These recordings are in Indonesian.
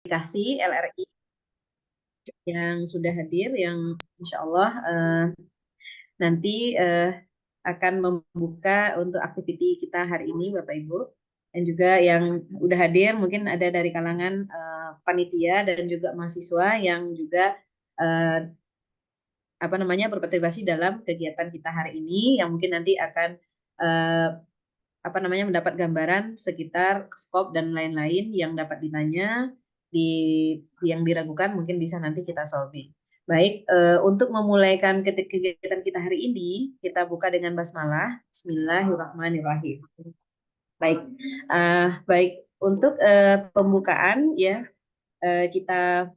Publikasi LRI yang sudah hadir, yang insya Allah nanti akan membuka untuk aktiviti kita hari ini, Bapak Ibu. Dan juga yang udah hadir mungkin ada dari kalangan panitia dan juga mahasiswa yang juga berpartisipasi dalam kegiatan kita hari ini, yang mungkin nanti akan mendapat gambaran sekitar skop dan lain-lain yang dapat ditanya, yang diragukan mungkin bisa nanti kita solving. Baik, untuk memulaikan kegiatan kita hari ini, kita buka dengan basmalah. Bismillahirrahmanirrahim. Baik, untuk pembukaan ya, kita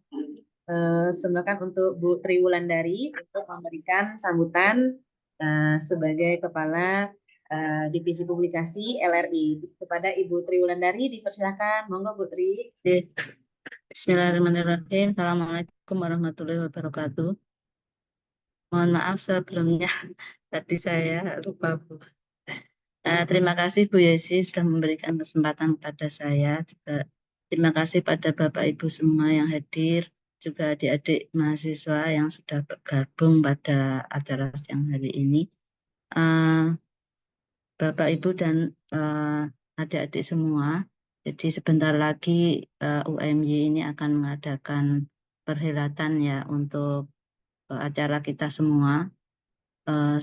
semoga untuk Bu Tri Wulandari untuk memberikan sambutan sebagai Kepala Divisi Publikasi LRI. Kepada Ibu Tri Wulandari dipersilakan, monggo Bu Tri. Bismillahirrahmanirrahim. Assalamualaikum warahmatullahi wabarakatuh. Mohon maaf sebelumnya tadi saya lupa Bu. Terima kasih Bu Yesi sudah memberikan kesempatan kepada saya. Juga terima kasih pada Bapak Ibu semua yang hadir, juga adik-adik mahasiswa yang sudah bergabung pada acara siang hari ini. Bapak Ibu dan adik-adik semua, jadi sebentar lagi UMY ini akan mengadakan perhelatan ya untuk acara kita semua.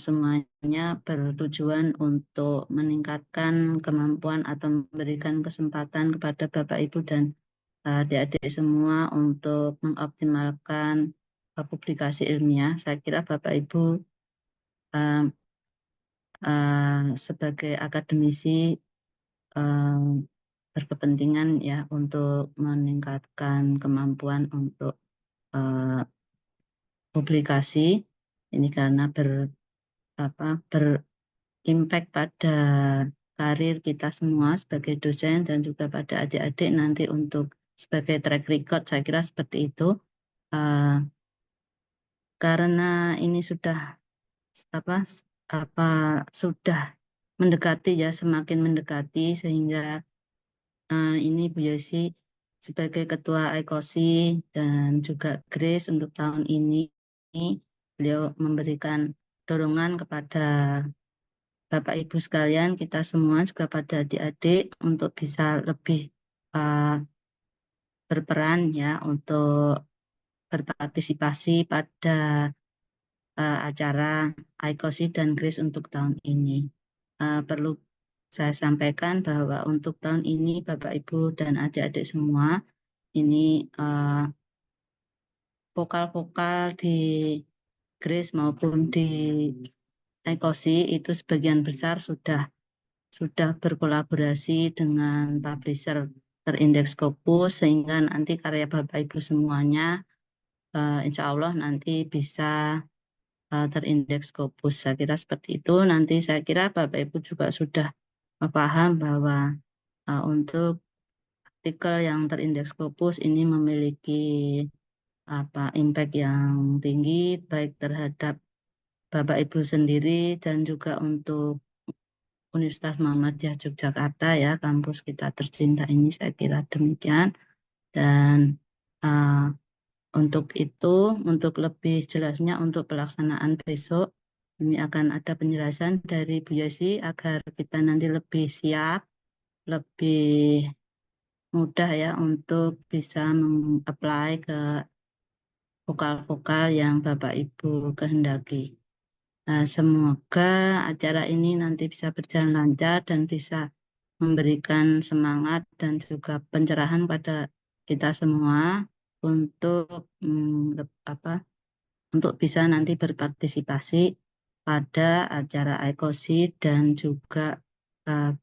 Semuanya bertujuan untuk meningkatkan kemampuan atau memberikan kesempatan kepada Bapak Ibu dan adik-adik semua untuk mengoptimalkan publikasi ilmiah. Saya kira Bapak Ibu sebagai akademisi berkepentingan ya untuk meningkatkan kemampuan untuk publikasi ini karena berimpact pada karir kita semua sebagai dosen dan juga pada adik-adik nanti untuk sebagai track record. Saya kira seperti itu. Karena ini sudah sudah mendekati ya, semakin mendekati sehingga ini Bu Yesi sebagai Ketua ICOSI dan juga Grace untuk tahun ini, beliau memberikan dorongan kepada Bapak Ibu sekalian, kita semua juga pada adik-adik untuk bisa lebih berperan ya untuk berpartisipasi pada acara ICOSI dan Grace untuk tahun ini. Perlu saya sampaikan bahwa untuk tahun ini Bapak Ibu dan adik-adik semua ini vokal-vokal di Grace maupun di ICOSI itu sebagian besar sudah berkolaborasi dengan publisher terindeks Scopus sehingga nanti karya Bapak Ibu semuanya insya Allah nanti bisa terindeks Scopus. Saya kira seperti itu. Nanti saya kira Bapak Ibu juga sudah paham bahwa untuk artikel yang terindeks Scopus ini memiliki impact yang tinggi baik terhadap Bapak Ibu sendiri dan juga untuk Universitas Muhammadiyah Yogyakarta ya, kampus kita tercinta ini, saya kira demikian. Dan untuk itu, untuk lebih jelasnya untuk pelaksanaan besok, ini akan ada penjelasan dari Bu Yesi agar kita nanti lebih siap, lebih mudah ya untuk bisa meng-apply ke vokal-vokal yang Bapak Ibu kehendaki. Semoga acara ini nanti bisa berjalan lancar dan bisa memberikan semangat dan juga pencerahan pada kita semua untuk untuk bisa nanti berpartisipasi pada acara ICOSI dan juga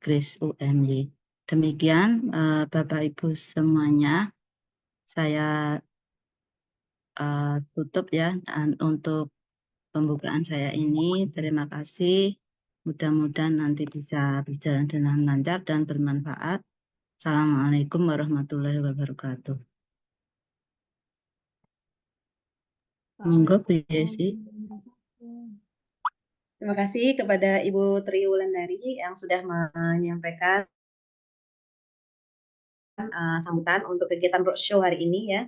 Grace UMY. Demikian Bapak Ibu semuanya, saya tutup ya untuk pembukaan saya ini. Terima kasih. Mudah-mudahan nanti bisa berjalan dengan lancar dan bermanfaat. Assalamualaikum warahmatullahi wabarakatuh. Monggo Bu Yesi. Terima kasih kepada Ibu Tri Wulandari yang sudah menyampaikan sambutan untuk kegiatan roadshow hari ini ya.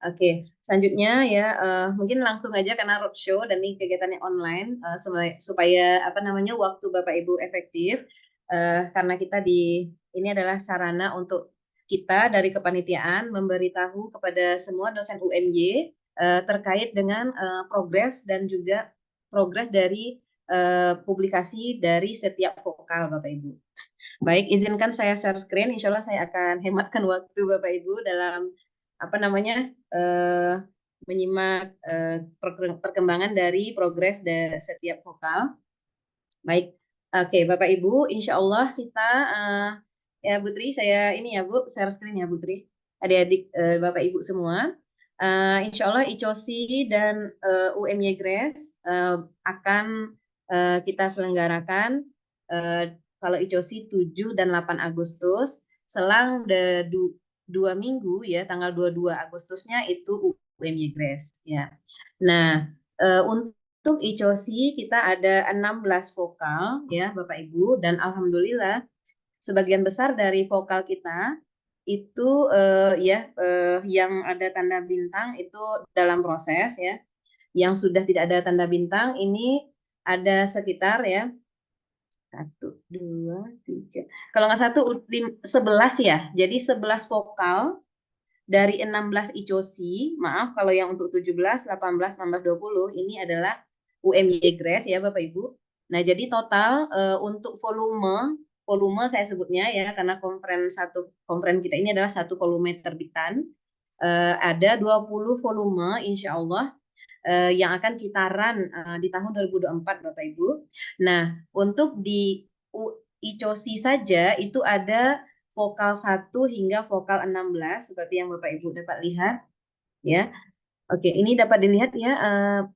Oke, selanjutnya ya mungkin langsung aja karena roadshow dan ini kegiatannya online supaya apa namanya waktu Bapak Ibu efektif karena kita ini adalah sarana untuk kita dari kepanitiaan memberitahu kepada semua dosen UMY terkait dengan progres dan juga progres dari publikasi dari setiap vokal Bapak Ibu. Baik, izinkan saya share screen. Insya Allah saya akan hematkan waktu Bapak Ibu dalam apa namanya menyimak perkembangan dari progres dari setiap vokal. Baik, oke Bapak Ibu, Insya Allah kita ya Bu Tri, saya ini ya Bu, share screen ya Bu Tri. Adik-adik Bapak Ibu semua. Insya Allah ICOSI dan UMY Grace akan kita selenggarakan kalau ICOSI 7 dan 8 Agustus, selang 2 minggu ya, tanggal 22 Agustusnya itu UMY Grace ya. Nah, untuk ICOSI kita ada 16 vokal ya Bapak Ibu, dan alhamdulillah sebagian besar dari vokal kita itu yang ada tanda bintang itu dalam proses ya. Yang sudah tidak ada tanda bintang ini ada sekitar ya 1, 2, 3. Kalau nggak 11 ya. Jadi 11 vokal dari 16 ICOSI. Maaf kalau yang untuk 17, 18, 19, 20 ini adalah UMY Grace ya Bapak Ibu. Nah, jadi total untuk volume saya sebutnya ya karena konferen kita ini adalah satu volume terbitan. Ada 20 volume insya Allah yang akan kita run di tahun 2024 Bapak Ibu. Nah, untuk di ICOSI saja itu ada vokal 1 hingga vokal 16 seperti yang Bapak Ibu dapat lihat ya. Oke, ini dapat dilihat ya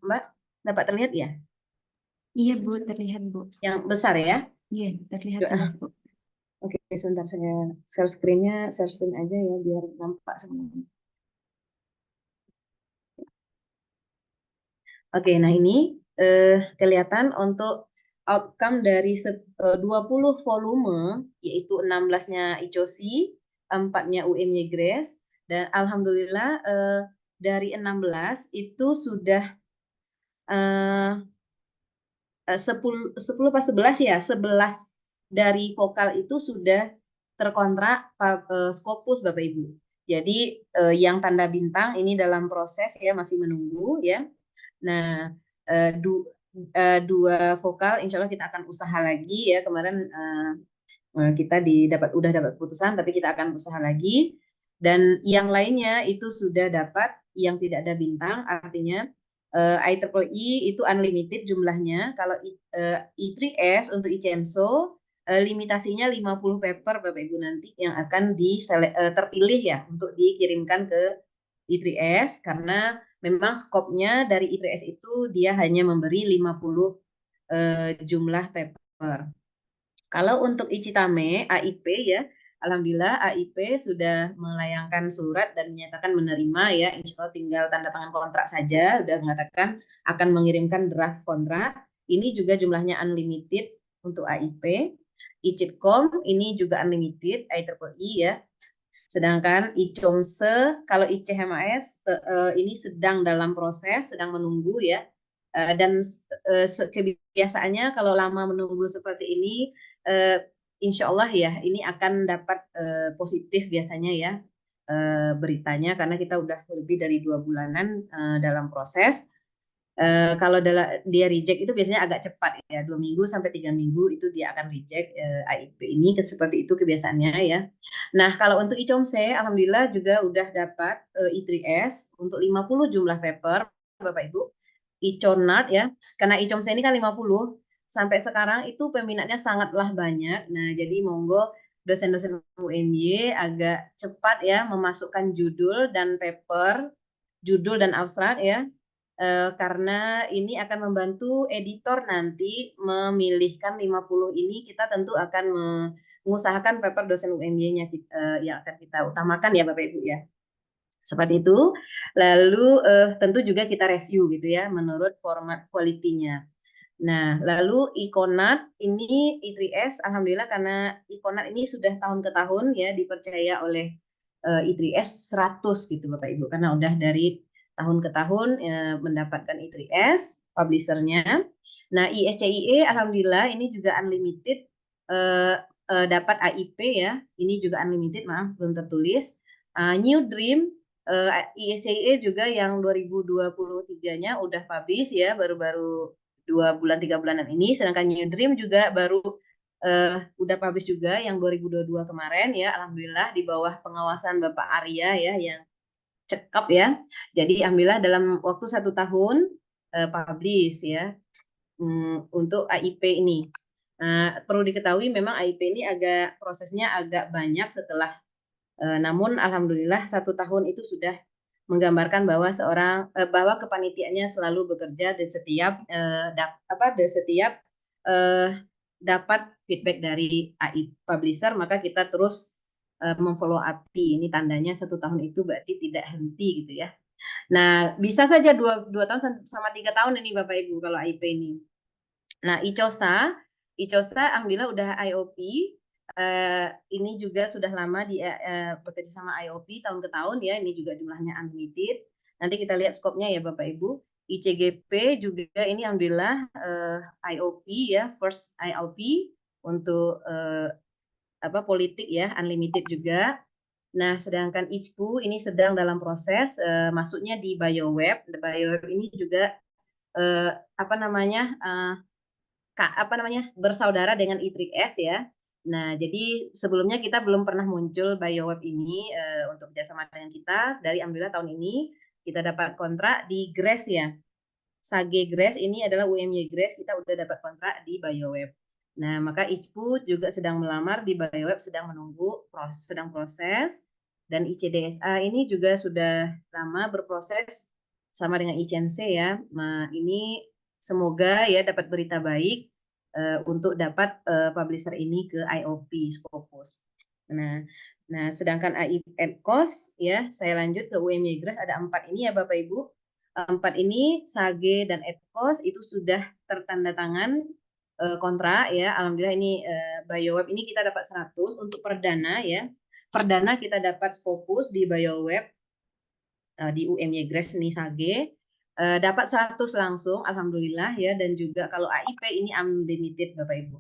Mbak? Dapat terlihat ya? Iya Bu, terlihat Bu. Yang besar ya? Iya, terlihat jelas Bu. Oke, sebentar saya share screen aja ya biar nampak semuanya. Oke, nah ini kelihatan untuk outcome dari 20 volume, yaitu 16-nya ICOSI, 4-nya UMY Grace, dan alhamdulillah dari 16 itu sudah 10 pas 11 ya, 11 dari vokal itu sudah terkontrak Scopus Bapak Ibu. Jadi yang tanda bintang ini dalam proses ya, masih menunggu ya. Nah, dua vokal insya Allah kita akan usaha lagi ya. Kemarin kita udah dapat keputusan, tapi kita akan usaha lagi. Dan yang lainnya itu sudah dapat yang tidak ada bintang, artinya IEEE itu unlimited jumlahnya. Kalau I3S untuk ICENSO limitasinya 50 paper Bapak Ibu nanti yang akan terpilih ya untuk dikirimkan ke I3S karena memang skopnya dari I3S itu dia hanya memberi 50 jumlah paper. Kalau untuk Icitame AIP ya, alhamdulillah AIP sudah melayangkan surat dan menyatakan menerima ya, insya Allah tinggal tanda tangan kontrak saja, sudah mengatakan akan mengirimkan draft kontrak. Ini juga jumlahnya unlimited untuk AIP. Icitcom ini juga unlimited IEEE ya. Sedangkan ICOMSE, kalau ICHMAS ini sedang dalam proses, sedang menunggu ya. Dan kebiasaannya kalau lama menunggu seperti ini, insya Allah ya ini akan dapat positif biasanya ya beritanya karena kita udah lebih dari 2 bulanan dalam proses. Kalau dia reject itu biasanya agak cepat ya 2 minggu sampai 3 minggu itu dia akan reject AIP ini seperti itu kebiasaannya ya. Nah kalau untuk ICOMSE alhamdulillah juga udah dapat I3S untuk 50 jumlah paper Bapak Ibu. ICONAT ya karena ICOMSE ini kan 50 sampai sekarang itu peminatnya sangatlah banyak. Nah jadi monggo dosen-dosen UMY agak cepat ya memasukkan judul dan paper, judul dan abstrak ya. Karena ini akan membantu editor nanti memilihkan 50 ini kita tentu akan mengusahakan paper dosen UMY-nya yang akan kita utamakan ya Bapak Ibu ya. Seperti itu. Lalu tentu juga kita review gitu ya menurut format quality-nya. Nah, lalu Iconat ini I3S alhamdulillah karena Iconat ini sudah tahun ke tahun ya dipercaya oleh I3S 100 gitu Bapak Ibu, karena udah dari tahun ke tahun mendapatkan I3S publishernya. Nah, ISCIE alhamdulillah ini juga unlimited, dapat AIP ya. Ini juga unlimited, maaf belum tertulis. New Dream ISCIE juga yang 2023-nya udah publish ya, baru-baru 2 bulan 3 bulanan ini. Sedangkan New Dream juga baru udah publish juga yang 2022 kemarin ya, alhamdulillah di bawah pengawasan Bapak Arya ya yang cekap ya. Jadi alhamdulillah dalam waktu 1 tahun publish ya untuk AIP ini. Perlu diketahui memang AIP ini prosesnya agak banyak setelah, namun alhamdulillah 1 tahun itu sudah menggambarkan bahwa bahwa kepanitiaannya selalu bekerja di setiap dapat feedback dari AI publisher, maka kita terus memfollow up. Ini tandanya 1 tahun itu berarti tidak henti gitu ya. Nah, bisa saja 2 tahun sama 3 tahun ini Bapak Ibu kalau AIP ini. Nah, ICOSA alhamdulillah udah IOP. Ini juga sudah lama bekerja sama IOP tahun ke tahun ya. Ini juga jumlahnya unlimited. Nanti kita lihat skopnya ya Bapak Ibu. ICGP juga ini alhamdulillah IOP ya, first IOP untuk politik ya, unlimited juga. Nah, sedangkan ICPU ini sedang dalam proses masuknya di BioWeb. BioWeb ini juga bersaudara dengan I3S ya. Nah, jadi sebelumnya kita belum pernah muncul BioWeb ini untuk kerjasama dengan kita. Dari alhamdulillah tahun ini kita dapat kontrak di GRACE ya. Sage GRACE ini adalah UMY GRACE, kita udah dapat kontrak di BioWeb. Nah, maka ICPU juga sedang melamar di BioWeb, sedang menunggu sedang proses. Dan ICDSA ini juga sudah lama berproses sama dengan ICNC ya. Nah, ini semoga ya dapat berita baik untuk dapat publisher ini ke IOP Scopus. Nah, sedangkan AI Edcos ya, saya lanjut ke UMY GRACE ada 4 ini ya Bapak Ibu. 4 ini Sage dan Edcos itu sudah tertanda tangan kontrak ya. Alhamdulillah ini BioWeb ini kita dapat 100 untuk perdana ya. Perdana kita dapat Scopus di BioWeb di UMY GRACE nih Sage. Dapat 100 langsung alhamdulillah ya, dan juga kalau AIP ini unlimited Bapak Ibu.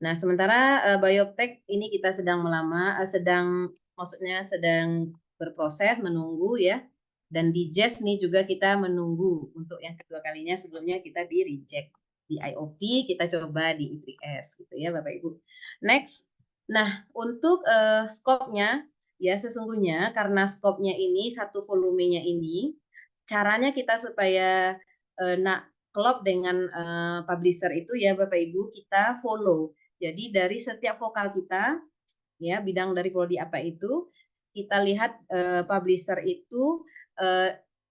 Nah, sementara Biotech ini kita sedang sedang berproses menunggu ya. Dan di JES nih juga kita menunggu untuk yang kedua kalinya, sebelumnya kita di reject di IOP, kita coba di I3S gitu ya Bapak Ibu. Next. Nah, untuk skopnya ya sesungguhnya karena skopnya ini satu volumenya ini, caranya kita supaya klop dengan publisher itu ya Bapak Ibu, kita follow. Jadi dari setiap vokal kita ya, bidang dari prodi apa itu, kita lihat publisher itu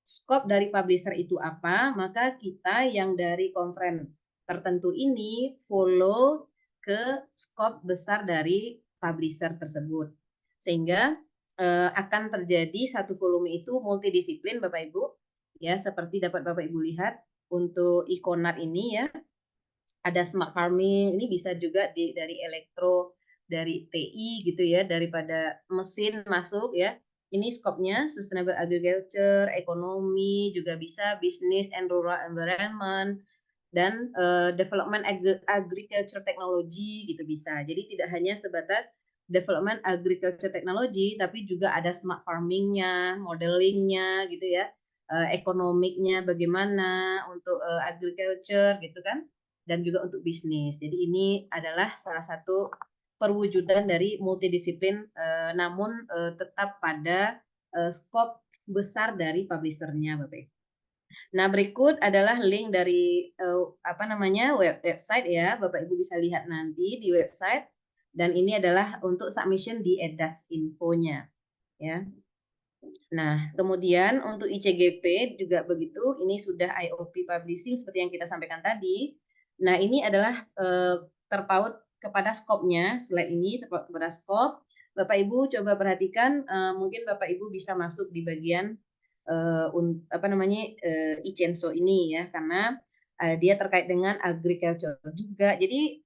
skop dari publisher itu apa, maka kita yang dari konferen tertentu ini follow ke skop besar dari publisher tersebut. Sehingga akan terjadi satu volume itu multidisiplin Bapak Ibu. Ya, seperti dapat Bapak Ibu lihat untuk Iconat ini ya. Ada smart farming, ini bisa juga dari elektro, dari TI gitu ya, daripada mesin masuk ya. Ini skopnya sustainable agriculture, ekonomi, juga bisa business and rural environment, dan development agriculture technology gitu bisa. Jadi tidak hanya sebatas development agriculture technology, tapi juga ada smart farmingnya, modelingnya gitu ya, ekonomiknya bagaimana untuk agriculture gitu kan, dan juga untuk bisnis. Jadi ini adalah salah satu perwujudan dari multidisiplin, namun tetap pada skop besar dari publishernya, Bapak Ibu. Nah, berikut adalah link dari website ya, Bapak Ibu bisa lihat nanti di website. Dan ini adalah untuk submission di EDAS infonya, ya. Nah, kemudian untuk ICGP juga begitu, ini sudah IOP publishing seperti yang kita sampaikan tadi. Nah, ini adalah terpaut kepada skopnya, slide ini terpaut kepada skop. Bapak Ibu coba perhatikan, mungkin Bapak Ibu bisa masuk di bagian ICENSO ini ya, karena dia terkait dengan agriculture juga. Jadi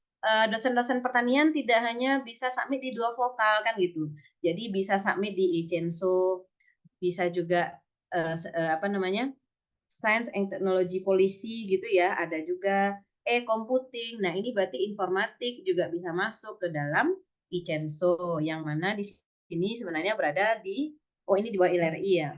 dosen-dosen pertanian tidak hanya bisa submit di 2 vokal kan gitu. Jadi bisa submit di Icenso, bisa juga apa namanya? Science and Technology Policy gitu ya, ada juga e-computing. Nah, ini berarti informatik juga bisa masuk ke dalam Icenso yang mana di sini sebenarnya berada di ini di bawah LRI ya.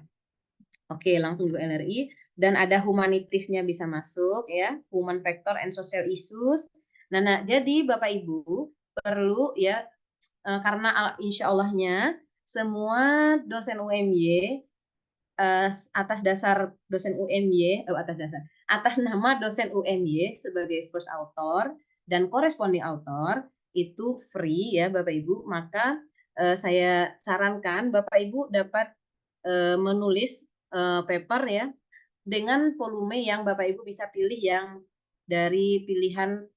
Oke, langsung di bawah LRI dan ada humanitisnya bisa masuk ya, Human Factor and Social Issues. Nah, jadi Bapak Ibu perlu ya karena insya Allahnya semua dosen UMY atas dasar dosen UMY, atas nama dosen UMY sebagai first author dan corresponding author itu free ya Bapak Ibu, maka saya sarankan Bapak Ibu dapat menulis paper ya dengan volume yang Bapak Ibu bisa pilih yang dari pilihan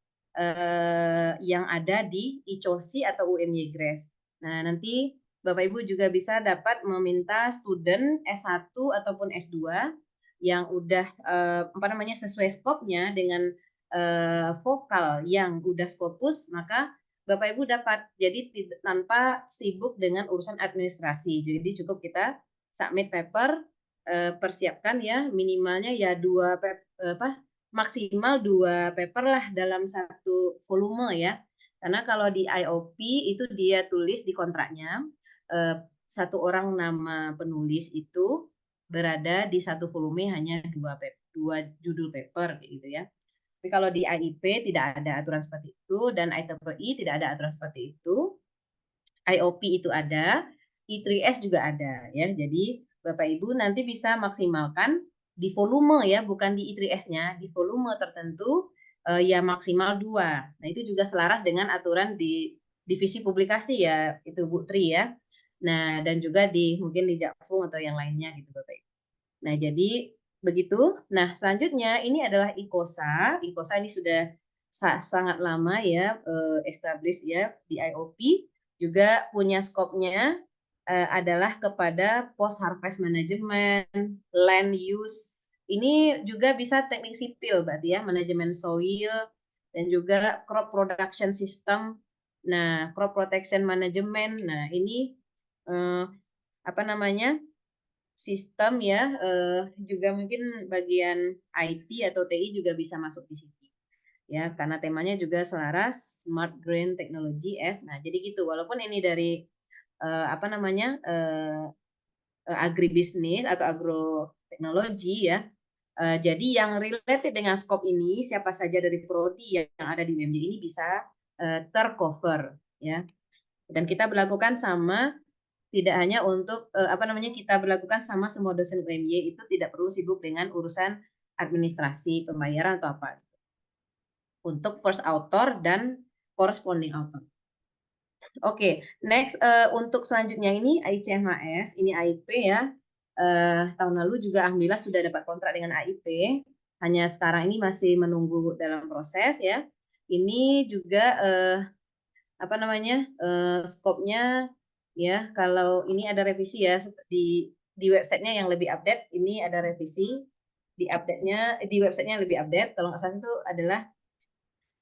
yang ada di ICOSI atau UMY Grace. Nah, nanti Bapak Ibu juga bisa dapat meminta student S1 ataupun S2 yang udah sesuai skopnya dengan vokal yang udah Scopus, maka Bapak Ibu dapat jadi tanpa sibuk dengan urusan administrasi. Jadi cukup kita submit paper, persiapkan ya minimalnya ya maksimal 2 paper lah dalam satu volume ya. Karena kalau di IOP itu dia tulis di kontraknya satu orang nama penulis itu berada di satu volume hanya 2 judul paper gitu ya. Tapi kalau di IIP tidak ada aturan seperti itu dan IEEE tidak ada aturan seperti itu. IOP itu ada, I3S juga ada ya. Jadi Bapak Ibu nanti bisa maksimalkan di volume ya, bukan di I3S-nya, di volume tertentu ya maksimal 2. Nah, itu juga selaras dengan aturan di divisi publikasi ya, itu Bu Tri ya. Nah, dan juga mungkin di Jakfung atau yang lainnya gitu Bapak Ibu. Nah, jadi begitu. Nah, selanjutnya ini adalah ICOSA. ICOSA ini sudah sangat lama ya established ya di IOP, juga punya skopnya adalah kepada post harvest management, land use. Ini juga bisa teknik sipil berarti ya, manajemen soil dan juga crop production system. Nah, crop protection management. Nah, ini apa namanya? Sistem ya, juga mungkin bagian IT atau TI juga bisa masuk di sini. Ya, karena temanya juga selaras Smart Green Technology S. Nah, jadi gitu. Walaupun ini dari agribisnis atau agroteknologi ya. Jadi yang related dengan skop ini siapa saja dari prodi yang ada di UMY ini bisa tercover ya. Dan kita berlakukan sama tidak hanya untuk kita berlakukan sama semua dosen UMY itu tidak perlu sibuk dengan urusan administrasi pembayaran atau apa untuk first author dan corresponding author. Oke, next untuk selanjutnya ini ICMHS, ini AIP ya. Tahun lalu juga alhamdulillah sudah dapat kontrak dengan AIP. Hanya sekarang ini masih menunggu dalam proses ya. Ini juga skopnya ya. Kalau ini ada revisi ya di websitenya yang lebih update. Ini ada revisi di update-nya di websitenya yang lebih update. Kalau nggak salah itu adalah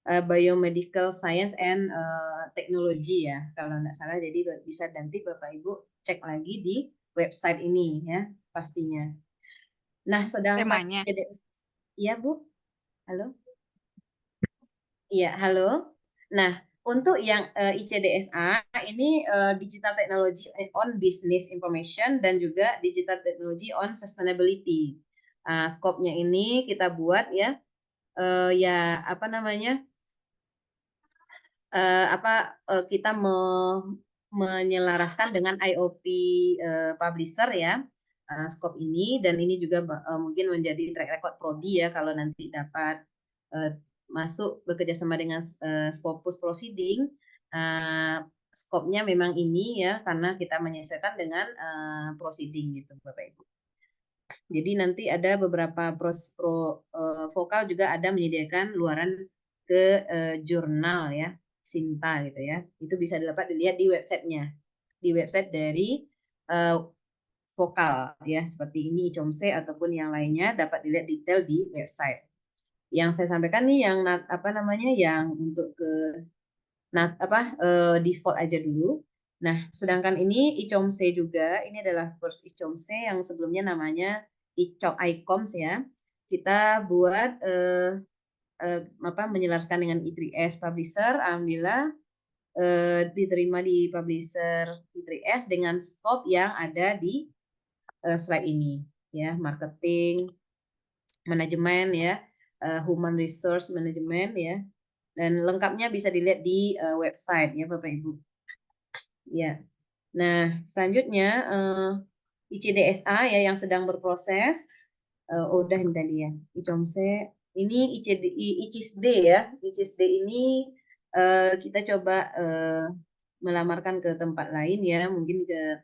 Biomedical Science and Technology ya, kalau nggak salah. Jadi bisa nanti Bapak Ibu cek lagi di website ini ya pastinya. Nah, sedangkan Temanya. ya Bu, halo, iya halo. Nah, untuk yang ICDSA ini Digital Technology on Business Information dan juga Digital Technology on Sustainability. Skopnya ini kita buat ya, ya apa namanya? Kita menyelaraskan dengan IOP publisher ya skop ini, dan ini juga mungkin menjadi track record prodi ya kalau nanti dapat masuk bekerja sama dengan Scopus Proceeding. Skopnya memang ini ya karena kita menyesuaikan dengan proceeding gitu Bapak Ibu. Jadi nanti ada beberapa vokal juga ada menyediakan luaran ke jurnal ya, Sinta gitu ya. Itu bisa dilihat di websitenya, di website dari vokal ya, seperti ini ICOMSE ataupun yang lainnya dapat dilihat detail di website. Yang saya sampaikan nih yang yang untuk ke Nah, default aja dulu. Nah, sedangkan ini ICOMC juga, ini adalah first ICOMC yang sebelumnya namanya ICOMS ya. Kita buat menyelaraskan dengan I3S Publisher, alhamdulillah diterima di publisher I3S dengan scope yang ada di slide ini ya, marketing, manajemen ya, human resource management ya. Dan lengkapnya bisa dilihat di website ya Bapak Ibu. Ya. Nah, selanjutnya ICDSA ya yang sedang berproses. Udah ini tadi ya. ICOMSE ini ICISD ya. ICISD ini kita coba melamarkan ke tempat lain ya, mungkin ke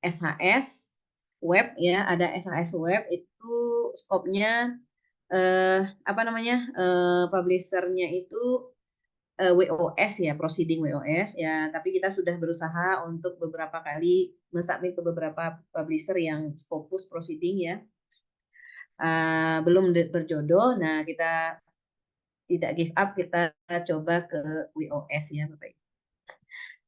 SHS web ya, ada SHS web itu skopnya apa namanya? Publishernya itu WOS ya, proceeding WOS ya, tapi kita sudah berusaha untuk beberapa kali mensubmit ke beberapa publisher yang fokus proceeding ya. Belum berjodoh, nah kita tidak give up, kita coba ke WOS ya Bapak Ibu.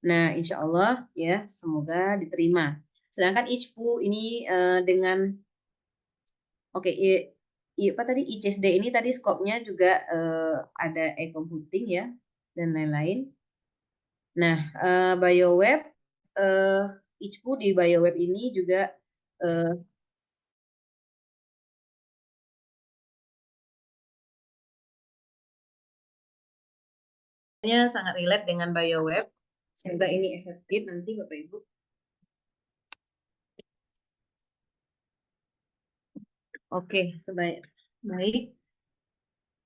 Nah, insya Allah ya, semoga diterima. Sedangkan ICPU ini dengan oke, apa tadi ICSD ini tadi skopnya juga ada e-computing ya dan lain-lain. Nah, BioWeb ICPU di BioWeb ini juga sangat relate dengan BioWeb. Semoga ini accepted nanti Bapak Ibu. Oke, baik.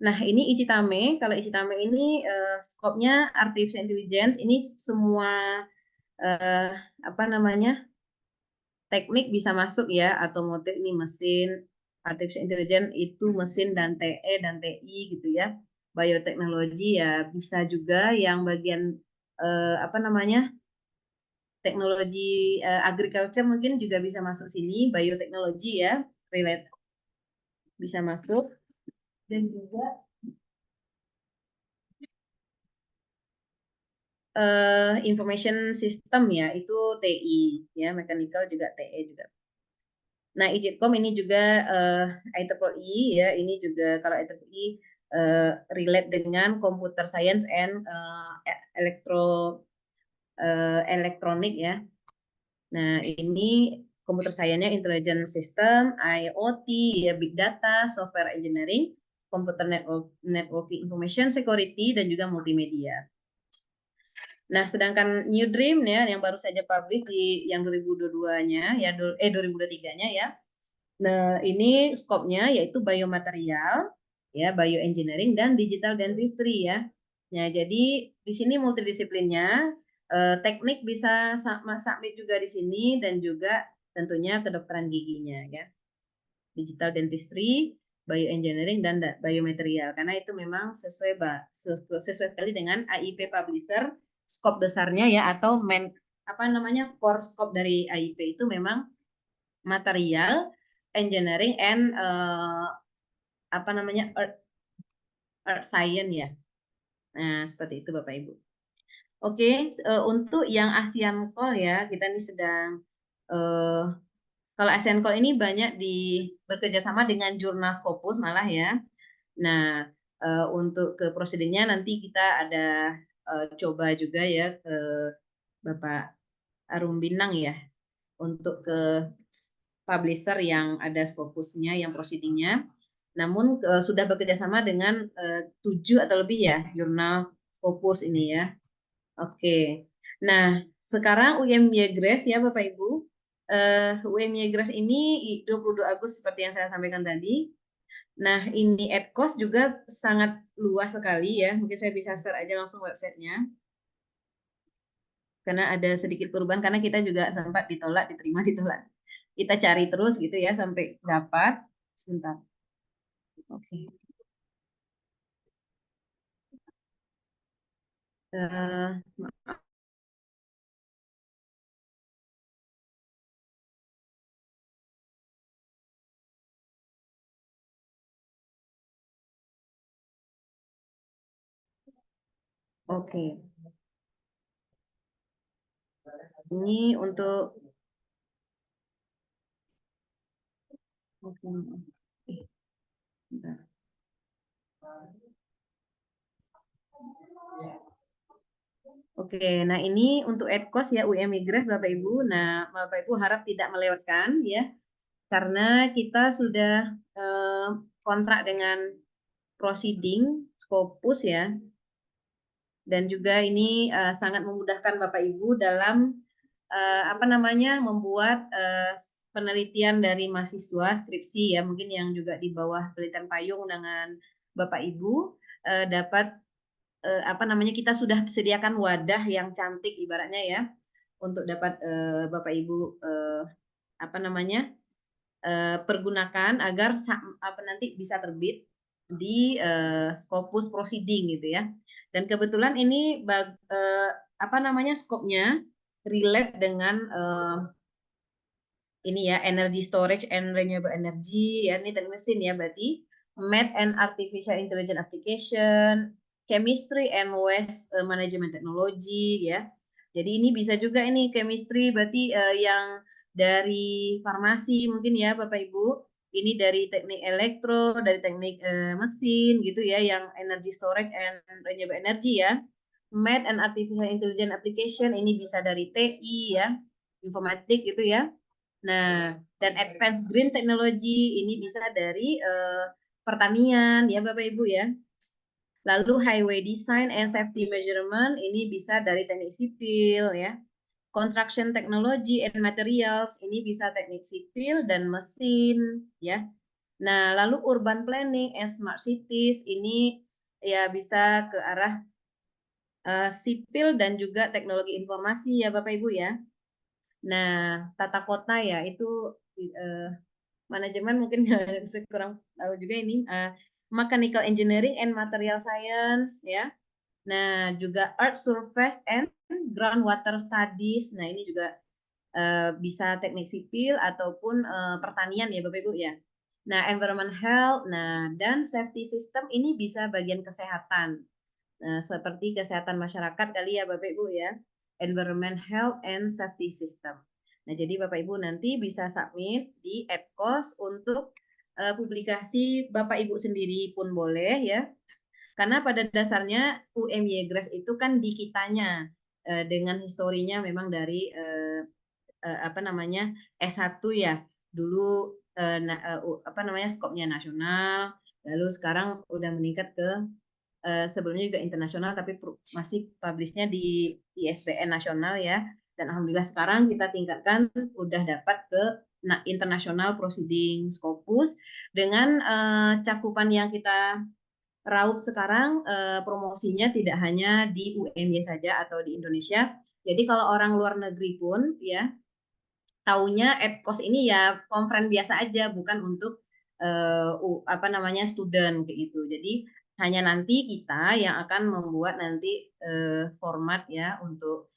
Nah, ini Ichitame. Kalau Ichitame ini skopnya artificial intelligence. Ini semua eh, apa namanya teknik bisa masuk ya. Otomotif ini mesin, artificial intelligence itu mesin dan TE dan TI gitu ya. Bioteknologi ya bisa juga yang bagian apa namanya teknologi agriculture mungkin juga bisa masuk sini. Bioteknologi ya relate bisa masuk dan juga information system ya, itu TI ya, mechanical juga TE juga. Nah, IJITCOM ini juga IEEE ya, ini juga kalau IEEE relate dengan computer science and elektronik ya. Nah, ini computer science-nya intelligent system, IoT, ya, big data, software engineering, computer networking information security dan juga multimedia. Nah, sedangkan New Dream ya yang baru saja publish di yang 2022-nya ya 2023-nya ya. Nah, ini skopnya yaitu biomaterial ya, bioengineering dan digital dentistry ya. Nah, jadi di sini multidisiplinnya teknik bisa submit juga di sini dan juga tentunya kedokteran giginya ya. Digital dentistry, bioengineering dan biomaterial karena itu memang sesuai sekali dengan AIP publisher skop besarnya ya atau apa namanya core scope dari AIP itu memang material, engineering and apa namanya earth science ya. Nah, seperti itu Bapak Ibu. Oke, untuk yang ASEAN Call ya, kita ini sedang kalau ASEAN Call ini banyak bekerja sama dengan jurnal Scopus malah ya. Nah, untuk ke prosedurnya nanti kita ada coba juga ya ke Bapak Arum Binang ya untuk ke publisher yang ada Scopusnya, yang proceedingnya. Namun sudah bekerja sama dengan 7 atau lebih ya jurnal Scopus ini ya. Oke. Nah, sekarang UMY Grace ya Bapak Ibu. UMY Grace ini 22 Agustus seperti yang saya sampaikan tadi. Nah, ini AdCost juga sangat luas sekali ya. Mungkin saya bisa share aja langsung websitenya. Karena ada sedikit perubahan, karena kita juga sempat ditolak, diterima, ditolak. Kita cari terus gitu ya, sampai dapat. Sebentar. Oke. Oke. Ini untuk bentar. Oke, nah ini untuk EDCOS ya UM Migras Bapak Ibu. Nah, Bapak Ibu harap tidak melewatkan ya, karena kita sudah kontrak dengan Proceeding Scopus ya, dan juga ini sangat memudahkan Bapak Ibu dalam membuat penelitian dari mahasiswa skripsi ya, mungkin yang juga di bawah penelitian payung dengan Bapak Ibu dapat kita sudah sediakan wadah yang cantik ibaratnya ya, untuk dapat Bapak Ibu pergunakan agar nanti bisa terbit di Scopus Proceeding gitu ya. Dan kebetulan ini skopnya relate dengan ini ya, energy storage and renewable energy ya, ini teknik mesin ya, berarti math and artificial intelligence application, chemistry and waste management technology ya. Jadi ini bisa juga ini chemistry berarti yang dari farmasi mungkin ya Bapak Ibu, ini dari teknik elektro, dari teknik mesin gitu ya, yang energy storage and renewable energy ya. Math and artificial intelligence application ini bisa dari TI ya, informatik gitu ya. Nah, dan advanced green technology ini bisa dari pertanian ya Bapak Ibu ya. Lalu highway design and safety measurement ini bisa dari teknik sipil ya. Construction technology and materials ini bisa teknik sipil dan mesin ya. Nah, lalu urban planning and smart cities ini ya bisa ke arah sipil dan juga teknologi informasi ya Bapak Ibu ya. Nah, tata kota ya itu manajemen mungkin saya kurang tahu juga ini, mechanical engineering and material science ya. Nah, juga earth surface and groundwater studies. Nah, ini juga bisa teknik sipil ataupun pertanian ya Bapak Ibu ya. Nah, environment health, nah dan safety system ini bisa bagian kesehatan. Nah, seperti kesehatan masyarakat kali ya Bapak Ibu ya. Environment health and safety system. Nah, jadi Bapak Ibu nanti bisa submit di EDCOS untuk publikasi Bapak Ibu sendiri pun boleh ya. Karena pada dasarnya UMY Gras itu kan di kitanya dengan historinya memang dari S1 ya. Dulu skopnya nasional, lalu sekarang udah meningkat ke sebelumnya juga internasional, tapi masih publishnya di ISBN nasional ya. Dan alhamdulillah sekarang kita tingkatkan udah dapat ke internasional proceeding Scopus dengan cakupan yang kita raup sekarang, promosinya tidak hanya di UMY saja atau di Indonesia. Jadi kalau orang luar negeri pun ya taunya EDCOS ini ya konferen biasa aja, bukan untuk student kayak gitu. Jadi hanya nanti kita yang akan membuat nanti format ya untuk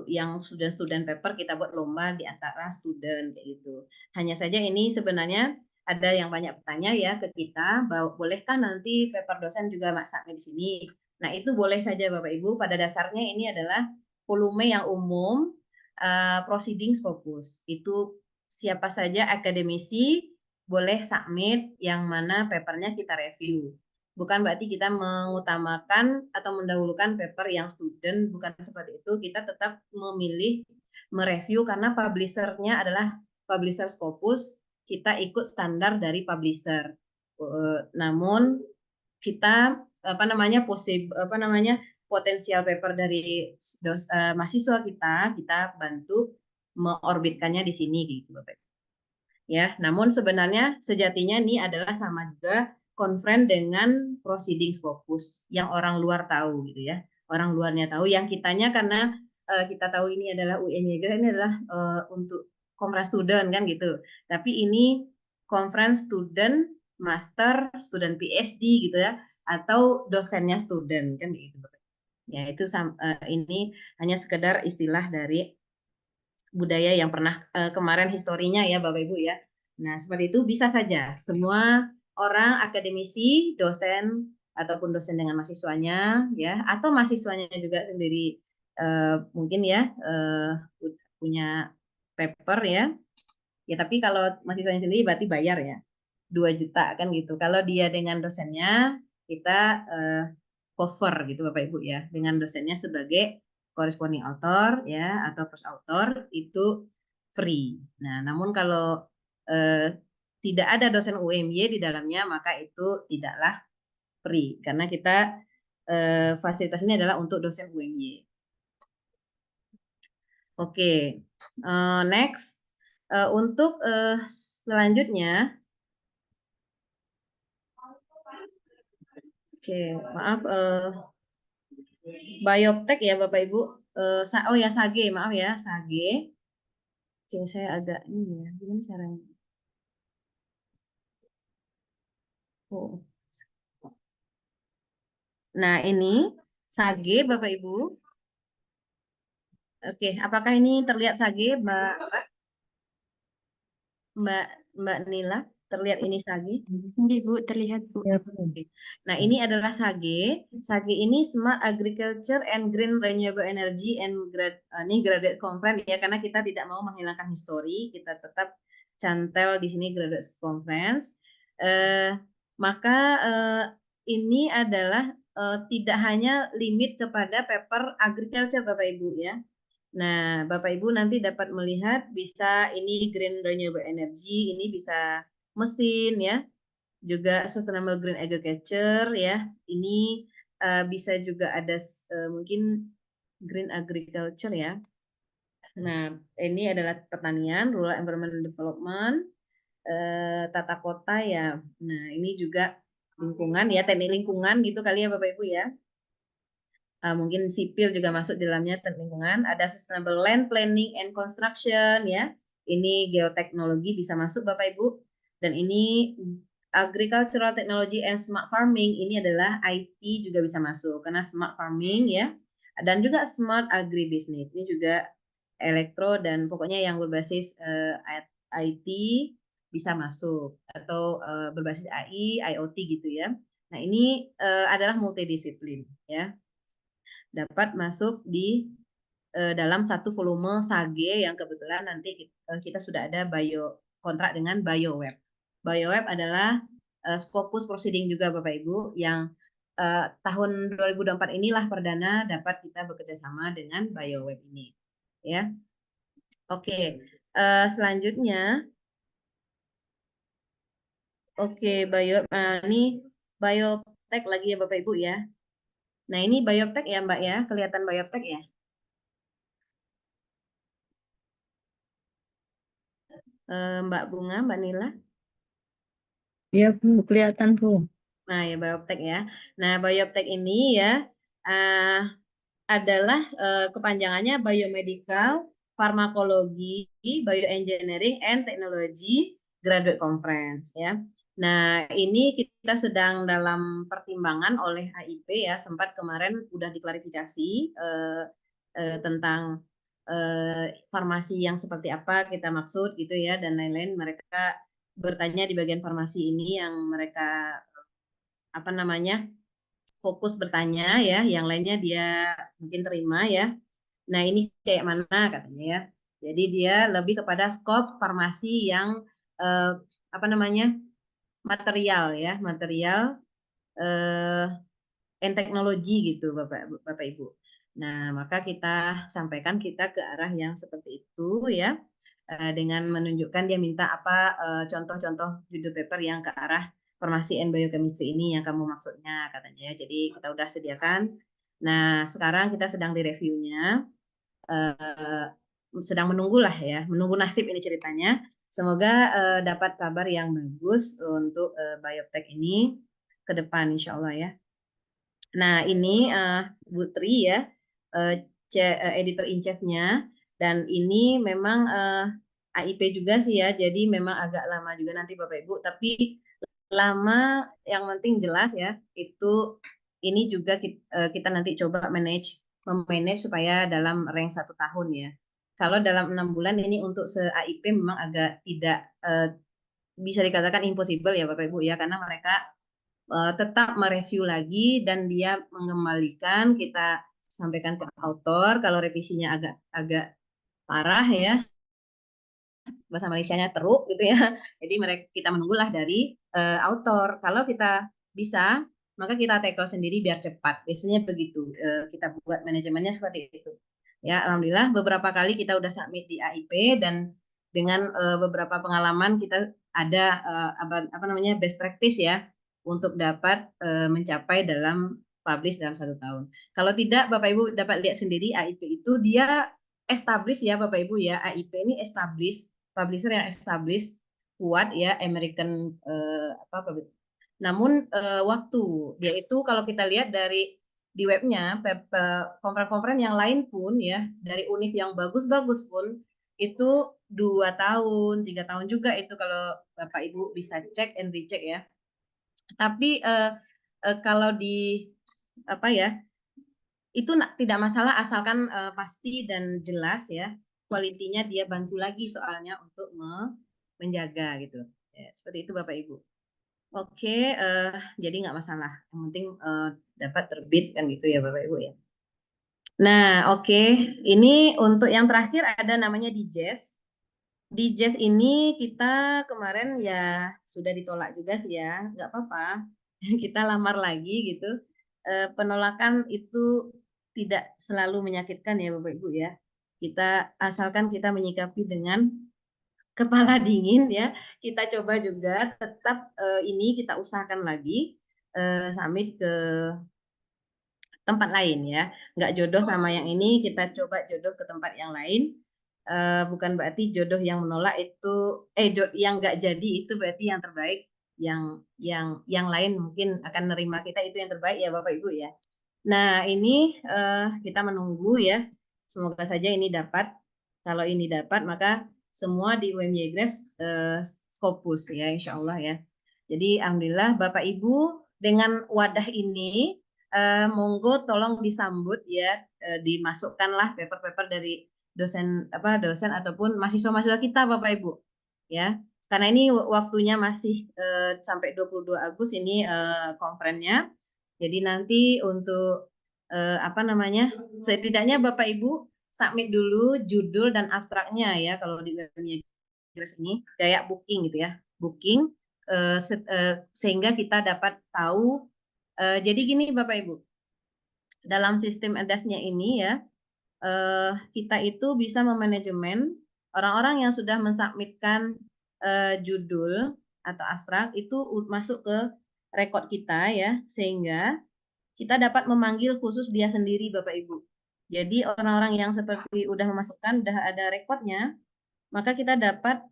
yang sudah student paper, kita buat lomba di antara student kayak gitu. Hanya saja ini sebenarnya ada yang banyak bertanya ya ke kita, bolehkah nanti paper dosen juga masaknya di sini? Nah, itu boleh saja Bapak Ibu. Pada dasarnya ini adalah volume yang umum proceeding Scopus. Itu siapa saja akademisi boleh submit yang mana papernya kita review. Bukan berarti kita mengutamakan atau mendahulukan paper yang student, bukan seperti itu. Kita tetap memilih mereview karena publishernya adalah publisher Scopus, kita ikut standar dari publisher. Namun kita potensial paper dari mahasiswa kita bantu mengorbitkannya di sini gitu Bapak. Ya, namun sebenarnya sejatinya ini adalah sama juga konferen dengan proceeding Scopus yang orang luar tahu gitu ya. Orang luarnya tahu, yang kitanya karena kita tahu ini adalah UNY, ini adalah untuk conference student kan gitu. Tapi ini conference student, master, student PhD gitu ya, atau dosennya student kan gitu. Ya, itu ini hanya sekedar istilah dari budaya yang pernah kemarin historinya ya Bapak Ibu ya. Nah, seperti itu bisa saja semua orang akademisi, dosen ataupun dosen dengan mahasiswanya ya, atau mahasiswanya juga sendiri mungkin ya punya paper ya. Ya tapi kalau mahasiswanya sendiri berarti bayar ya 2 juta kan gitu. Kalau dia dengan dosennya kita cover gitu Bapak Ibu ya, dengan dosennya sebagai corresponding author ya atau first author itu free. Nah, namun kalau tidak ada dosen UMY di dalamnya maka itu tidaklah free karena kita fasilitas ini adalah untuk dosen UMY. Oke, next untuk selanjutnya, oke maaf bioptek ya Bapak Ibu, oh ya Sage, maaf ya Sage. Oke, saya agak ini ya, gimana caranya? Oh. Nah ini Sage Bapak Ibu. Oke, apakah ini terlihat Sage Mbak Nila? Terlihat ini Sage? Iya Bu, terlihat Bu. Ya, Oke. Nah, ini adalah Sage. Sage ini Smart Agriculture and Green Renewable Energy and ini graduate conference ya, karena kita tidak mau menghilangkan histori, kita tetap cantel di sini graduate conference. Maka ini adalah tidak hanya limit kepada paper agriculture Bapak Ibu ya. Nah, Bapak Ibu nanti dapat melihat bisa ini green renewable energy, ini bisa mesin ya, juga sustainable green agriculture ya. Ini bisa juga ada mungkin green agriculture ya. Nah, ini adalah pertanian, rural environment development, tata kota ya. Nah, ini juga lingkungan ya, teknik lingkungan gitu kali ya Bapak Ibu ya. Mungkin sipil juga masuk di dalamnya teknik lingkungan. Ada sustainable land planning and construction ya. Ini geoteknologi bisa masuk Bapak Ibu. Dan ini agricultural technology and smart farming ini adalah IT juga bisa masuk karena smart farming ya. Dan juga smart agribusiness ini juga elektro dan pokoknya yang berbasis IT bisa masuk atau berbasis AI, IoT gitu ya. Nah, ini adalah multidisiplin ya. Dapat masuk di dalam satu volume Sage yang kebetulan nanti kita sudah ada kontrak dengan BioWeb. BioWeb adalah Scopus Proceeding juga Bapak Ibu yang tahun 2024 inilah perdana dapat kita bekerja sama dengan BioWeb ini. Ya, oke. Selanjutnya, oke ini biotech lagi ya Bapak Ibu ya. Nah ini biotech ya Mbak ya, kelihatan biotech ya. Mbak Bunga, Mbak Nila. Iya Bu, kelihatan Bu. Nah ya biotech ya. Nah biotech ini ya adalah kepanjangannya biomedical, farmakologi, bioengineering, and technology graduate conference ya. Nah ini kita sedang dalam pertimbangan oleh HIP ya. Sempat kemarin udah diklarifikasi tentang farmasi yang seperti apa kita maksud gitu ya dan lain-lain. Mereka bertanya di bagian farmasi ini yang mereka apa namanya fokus bertanya ya, yang lainnya dia mungkin terima ya. Nah ini kayak mana katanya ya. Jadi dia lebih kepada skop farmasi yang apa namanya material ya, material and teknologi gitu Bapak Ibu. Nah maka kita sampaikan kita ke arah yang seperti itu ya. Dengan menunjukkan dia minta apa contoh-contoh judul paper yang ke arah farmasi and biochemistry ini yang kamu maksudnya katanya ya. Jadi kita udah sediakan. Nah, sekarang kita sedang di reviewnya, sedang menunggu lah ya, menunggu nasib ini ceritanya. Semoga dapat kabar yang bagus untuk biotech ini ke depan insya Allah ya. Nah, ini Bu Tri ya, editor in chief-nya. Dan ini memang AIP juga sih ya, jadi memang agak lama juga nanti Bapak Ibu. Tapi lama yang penting jelas ya, itu ini juga kita nanti coba memanage supaya dalam rank 1 tahun ya. Kalau dalam 6 bulan ini untuk se-AIP memang agak tidak bisa dikatakan impossible ya Bapak Ibu ya, karena mereka tetap mereview lagi dan dia mengembalikan kita sampaikan ke autor kalau revisinya agak parah ya, bahasa Malaysianya teruk gitu ya. Jadi kita menunggulah dari autor. Kalau kita bisa, maka kita tackle sendiri biar cepat. Biasanya begitu. Kita buat manajemennya seperti itu. Ya, alhamdulillah beberapa kali kita udah submit di AIP dan dengan beberapa pengalaman kita ada apa namanya best practice ya untuk dapat mencapai dalam publish dalam 1 tahun. Kalau tidak, Bapak Ibu dapat lihat sendiri AIP itu dia establish ya Bapak Ibu ya. AIP ini establish publisher yang established kuat ya American namun waktu dia itu kalau kita lihat dari di webnya konferensi-konferensi yang lain pun ya dari univ yang bagus-bagus pun itu 2 tahun 3 tahun juga itu kalau Bapak Ibu bisa cek and recheck ya. Tapi kalau di apa ya itu tidak masalah asalkan pasti dan jelas ya kualitinya dia bantu lagi soalnya untuk menjaga gitu ya, seperti itu Bapak Ibu. Oke, jadi nggak masalah yang penting dapat terbit kan gitu ya Bapak Ibu ya. Nah oke, ini untuk yang terakhir ada namanya Digest. Digest ini kita kemarin ya sudah ditolak juga sih ya, nggak apa-apa kita lamar lagi gitu. Penolakan itu tidak selalu menyakitkan ya Bapak Ibu ya. Kita asalkan kita menyikapi dengan kepala dingin ya. Kita coba juga tetap ini kita usahakan lagi summit ke tempat lain ya. Nggak jodoh sama yang ini, kita coba jodoh ke tempat yang lain. Bukan berarti jodoh yang menolak itu yang nggak jadi itu berarti yang terbaik. Yang lain mungkin akan nerima kita itu yang terbaik ya Bapak Ibu ya. Nah, ini kita menunggu ya. Semoga saja ini dapat. Kalau ini dapat, maka semua di UMY Grace Scopus ya, insya Allah ya. Jadi, alhamdulillah Bapak Ibu dengan wadah ini, monggo tolong disambut ya, dimasukkanlah paper-paper dari dosen ataupun mahasiswa-mahasiswa kita Bapak Ibu ya. Karena ini waktunya masih sampai 22 Agustus ini konferennya. Jadi nanti untuk setidaknya Bapak Ibu submit dulu judul dan abstraknya ya kalau di webnya ini kayak booking gitu ya, booking sehingga kita dapat tahu. Jadi gini Bapak Ibu, dalam sistem EDAS-nya ini ya kita itu bisa memanajemen orang-orang yang sudah mensubmitkan judul atau abstrak itu masuk ke rekod kita ya, sehingga kita dapat memanggil khusus dia sendiri Bapak Ibu. Jadi orang-orang yang seperti udah memasukkan, udah ada rekodnya, maka kita dapat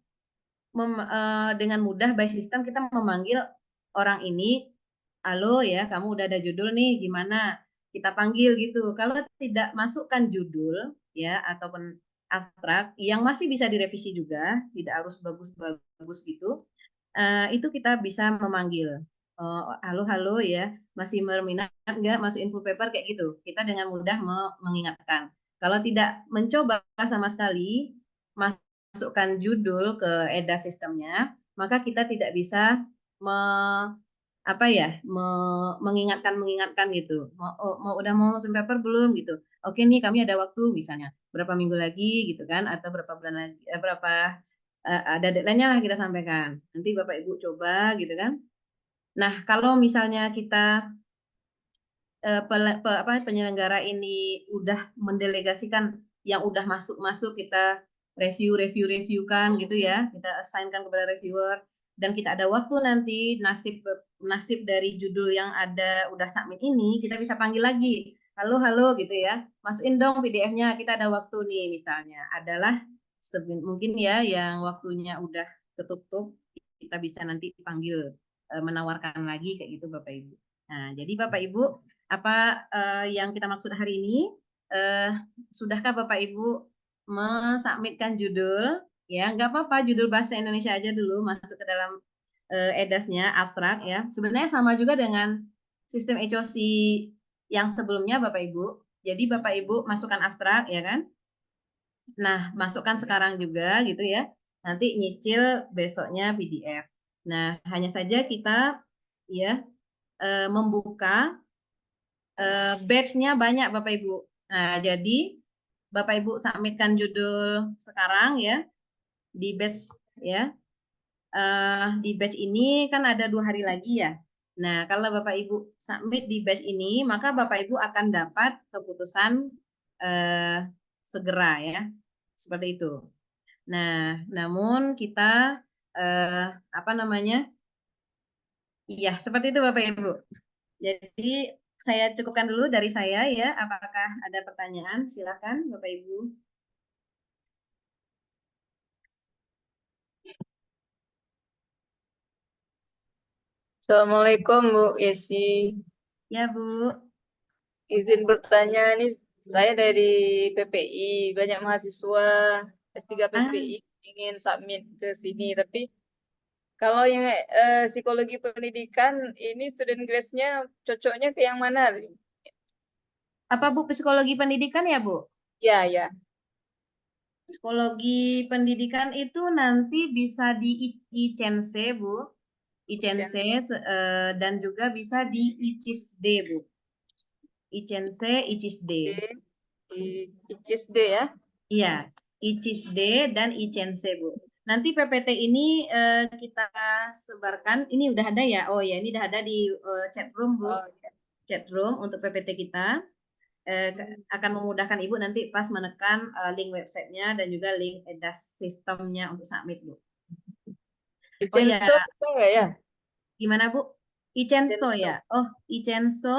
dengan mudah by system kita memanggil orang ini, halo ya, kamu udah ada judul nih, gimana? Kita panggil gitu. Kalau tidak masukkan judul ya ataupun abstrak yang masih bisa direvisi juga, tidak harus bagus-bagus gitu, itu kita bisa memanggil. Halo halo ya, masih berminat nggak masukin full paper kayak gitu. Kita dengan mudah mengingatkan. Kalau tidak mencoba sama sekali masukkan judul ke EDA sistemnya, maka kita tidak bisa mengingatkan gitu. Udah mau masukin paper belum gitu. Oke nih kami ada waktu misalnya berapa minggu lagi gitu kan atau berapa bulan lagi ada deadline-nya lah kita sampaikan. Nanti Bapak Ibu coba gitu kan. Nah, kalau misalnya kita penyelenggara ini udah mendelegasikan yang udah masuk kita reviewkan gitu ya, kita assign-kan kepada reviewer dan kita ada waktu nanti nasib dari judul yang ada udah submit ini kita bisa panggil lagi. Halo gitu ya. Masukin dong PDF-nya, kita ada waktu nih misalnya. Adalah mungkin ya yang waktunya udah ketutup kita bisa nanti dipanggil menawarkan lagi kayak gitu Bapak Ibu. Nah, jadi Bapak Ibu apa yang kita maksud hari ini? Sudahkah Bapak Ibu mensubmitkan judul? Ya, nggak apa-apa judul bahasa Indonesia aja dulu masuk ke dalam EDAS-nya abstrak ya. Sebenarnya sama juga dengan sistem HOC yang sebelumnya Bapak Ibu. Jadi Bapak Ibu masukkan abstrak ya kan? Nah, masukkan sekarang juga gitu ya. Nanti nyicil besoknya PDF. Nah, hanya saja kita ya membuka batch-nya banyak Bapak Ibu. Nah, jadi Bapak Ibu submitkan judul sekarang ya di batch ya. Di batch ini kan ada 2 hari lagi ya. Nah, kalau Bapak Ibu submit di batch ini, maka Bapak Ibu akan dapat keputusan eh, segera ya, seperti itu. Nah, namun kita apa namanya? Iya, seperti itu Bapak Ibu. Jadi saya cukupkan dulu dari saya ya. Apakah ada pertanyaan? Silakan Bapak Ibu. Assalamualaikum Bu Yesi. Ya Bu. Izin bertanya nih, saya dari PPI, banyak mahasiswa S3 Ah, PPI ingin submit ke sini, tapi kalau yang psikologi pendidikan ini student grace-nya cocoknya ke yang mana? apa Bu psikologi pendidikan ya Bu? Ya, ya. Psikologi pendidikan itu nanti bisa di ICENSE Bu. ICENSE dan juga bisa di ICISD Bu. ICENSE, ICISD. Di ICISD ya. Iya, ICISD dan ICENSE Bu. Nanti PPT ini kita sebarkan. Ini udah ada ya? Oh ya, ini udah ada di chat room Bu. Oh, ya. Chat room untuk PPT kita. Akan memudahkan Ibu nanti pas menekan link websitenya dan juga link edas sistemnya untuk submit Bu. Oh ya, Icenso bisa nggak ya? gimana Bu? Icenso Icenso. ya? Oh, Icenso,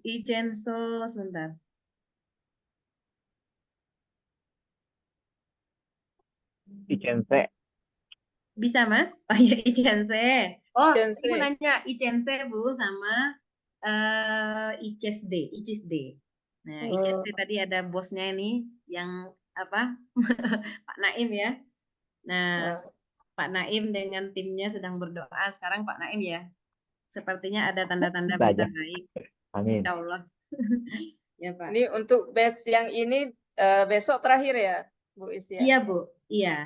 Icenso sebentar. Icense. Bisa Mas? Oh ya, Icense. Oh, Ibu Icense. nanya Icense Bu sama ICESD, ICISD. Nah, Icense Oh, tadi ada bosnya ini yang apa? Pak Naim ya. Nah, oh. Pak Naim dengan timnya sedang berdoa. Sekarang Pak Naim ya, sepertinya ada tanda-tanda Kita berita aja. baik. Amin. Insya Allah. Ya Pak. Ini untuk batch yang ini besok terakhir ya, Bu Isi ya? Iya Bu, iya.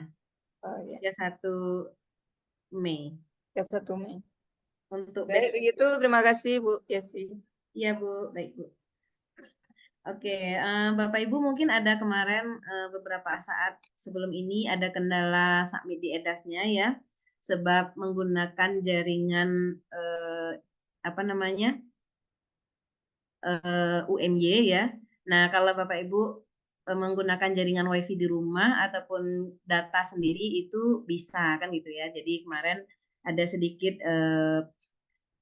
Oh, ya. 31 Mei. Ya 1 Mei. Untuk Baik, best. begitu. Terima kasih, Bu Yesi. Iya Bu, baik Bu. Oke, Bapak Ibu mungkin ada kemarin beberapa saat sebelum ini ada kendala submit di edasnya ya, sebab menggunakan jaringan apa namanya UMY ya. Nah, kalau Bapak Ibu menggunakan jaringan WiFi di rumah ataupun data sendiri itu bisa kan gitu ya. Jadi kemarin ada sedikit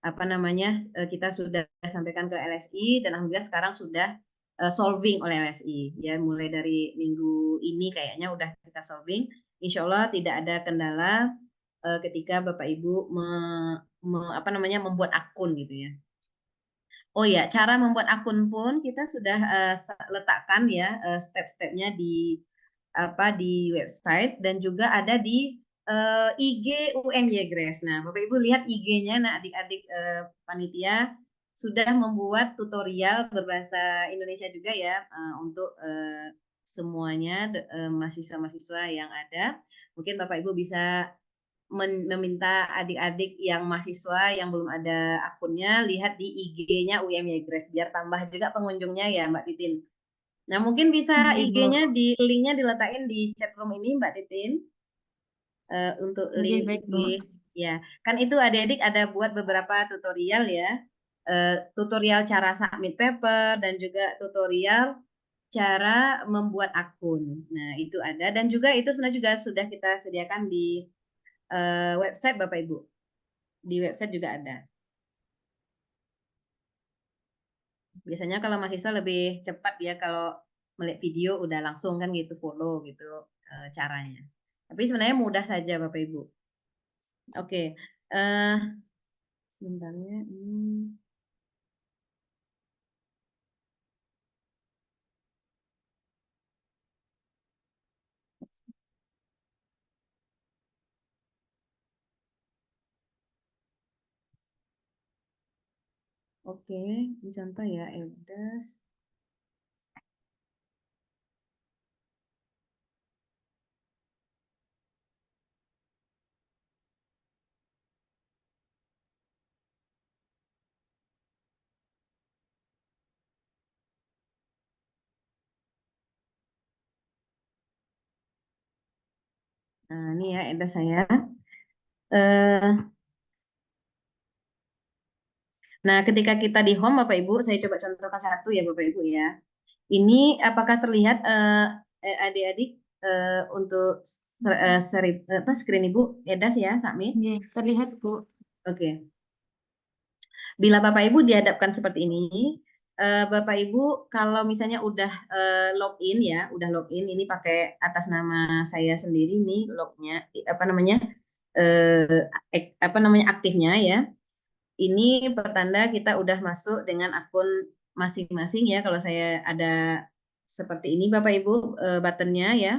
apa namanya kita sudah sampaikan ke LSI dan alhamdulillah sekarang sudah solving oleh LSI ya, mulai dari minggu ini kayaknya udah kita solving. Insya Allah tidak ada kendala ketika Bapak Ibu apa namanya membuat akun gitu ya. Oh ya, cara membuat akun pun kita sudah letakkan ya step-stepnya di apa di website dan juga ada di IG UMY Grace. Nah, Bapak Ibu lihat IG-nya, nah adik-adik panitia sudah membuat tutorial berbahasa Indonesia juga ya untuk semuanya mahasiswa-mahasiswa yang ada. Mungkin Bapak Ibu bisa meminta adik-adik yang mahasiswa yang belum ada akunnya lihat di IG-nya UMY Grace biar tambah juga pengunjungnya ya Mbak Titin. Nah, mungkin bisa Iya, Bu. IG-nya di linknya diletakin di chat room ini Mbak Titin untuk Oke, link baik, IG. Bu. Ya, kan itu adik-adik ada buat beberapa tutorial ya. Tutorial cara submit paper dan juga tutorial cara membuat akun. Nah, itu ada dan juga itu sebenarnya juga sudah kita sediakan di website Bapak Ibu. Di website juga ada. Biasanya kalau mahasiswa lebih cepat ya kalau melihat video udah langsung kan gitu follow gitu caranya. Tapi sebenarnya mudah saja Bapak Ibu. Oke, sebentarnya. Oke, ini contoh ya, Eldas. Nah, ini ya edas saya. Eh, nah, ketika kita di home, Bapak Ibu, saya coba contohkan satu ya, Bapak Ibu ya. Ini apakah terlihat adik-adik untuk screen Ibu edas ya, Sakmi? Iya, terlihat Bu. Oke. Bila Bapak Ibu dihadapkan seperti ini, Bapak Ibu kalau misalnya udah login ya, udah login ini pakai atas nama saya sendiri nih lognya, apa namanya, apa namanya aktifnya ya. Ini pertanda kita udah masuk dengan akun masing-masing ya. Kalau saya ada seperti ini Bapak Ibu buttonnya ya.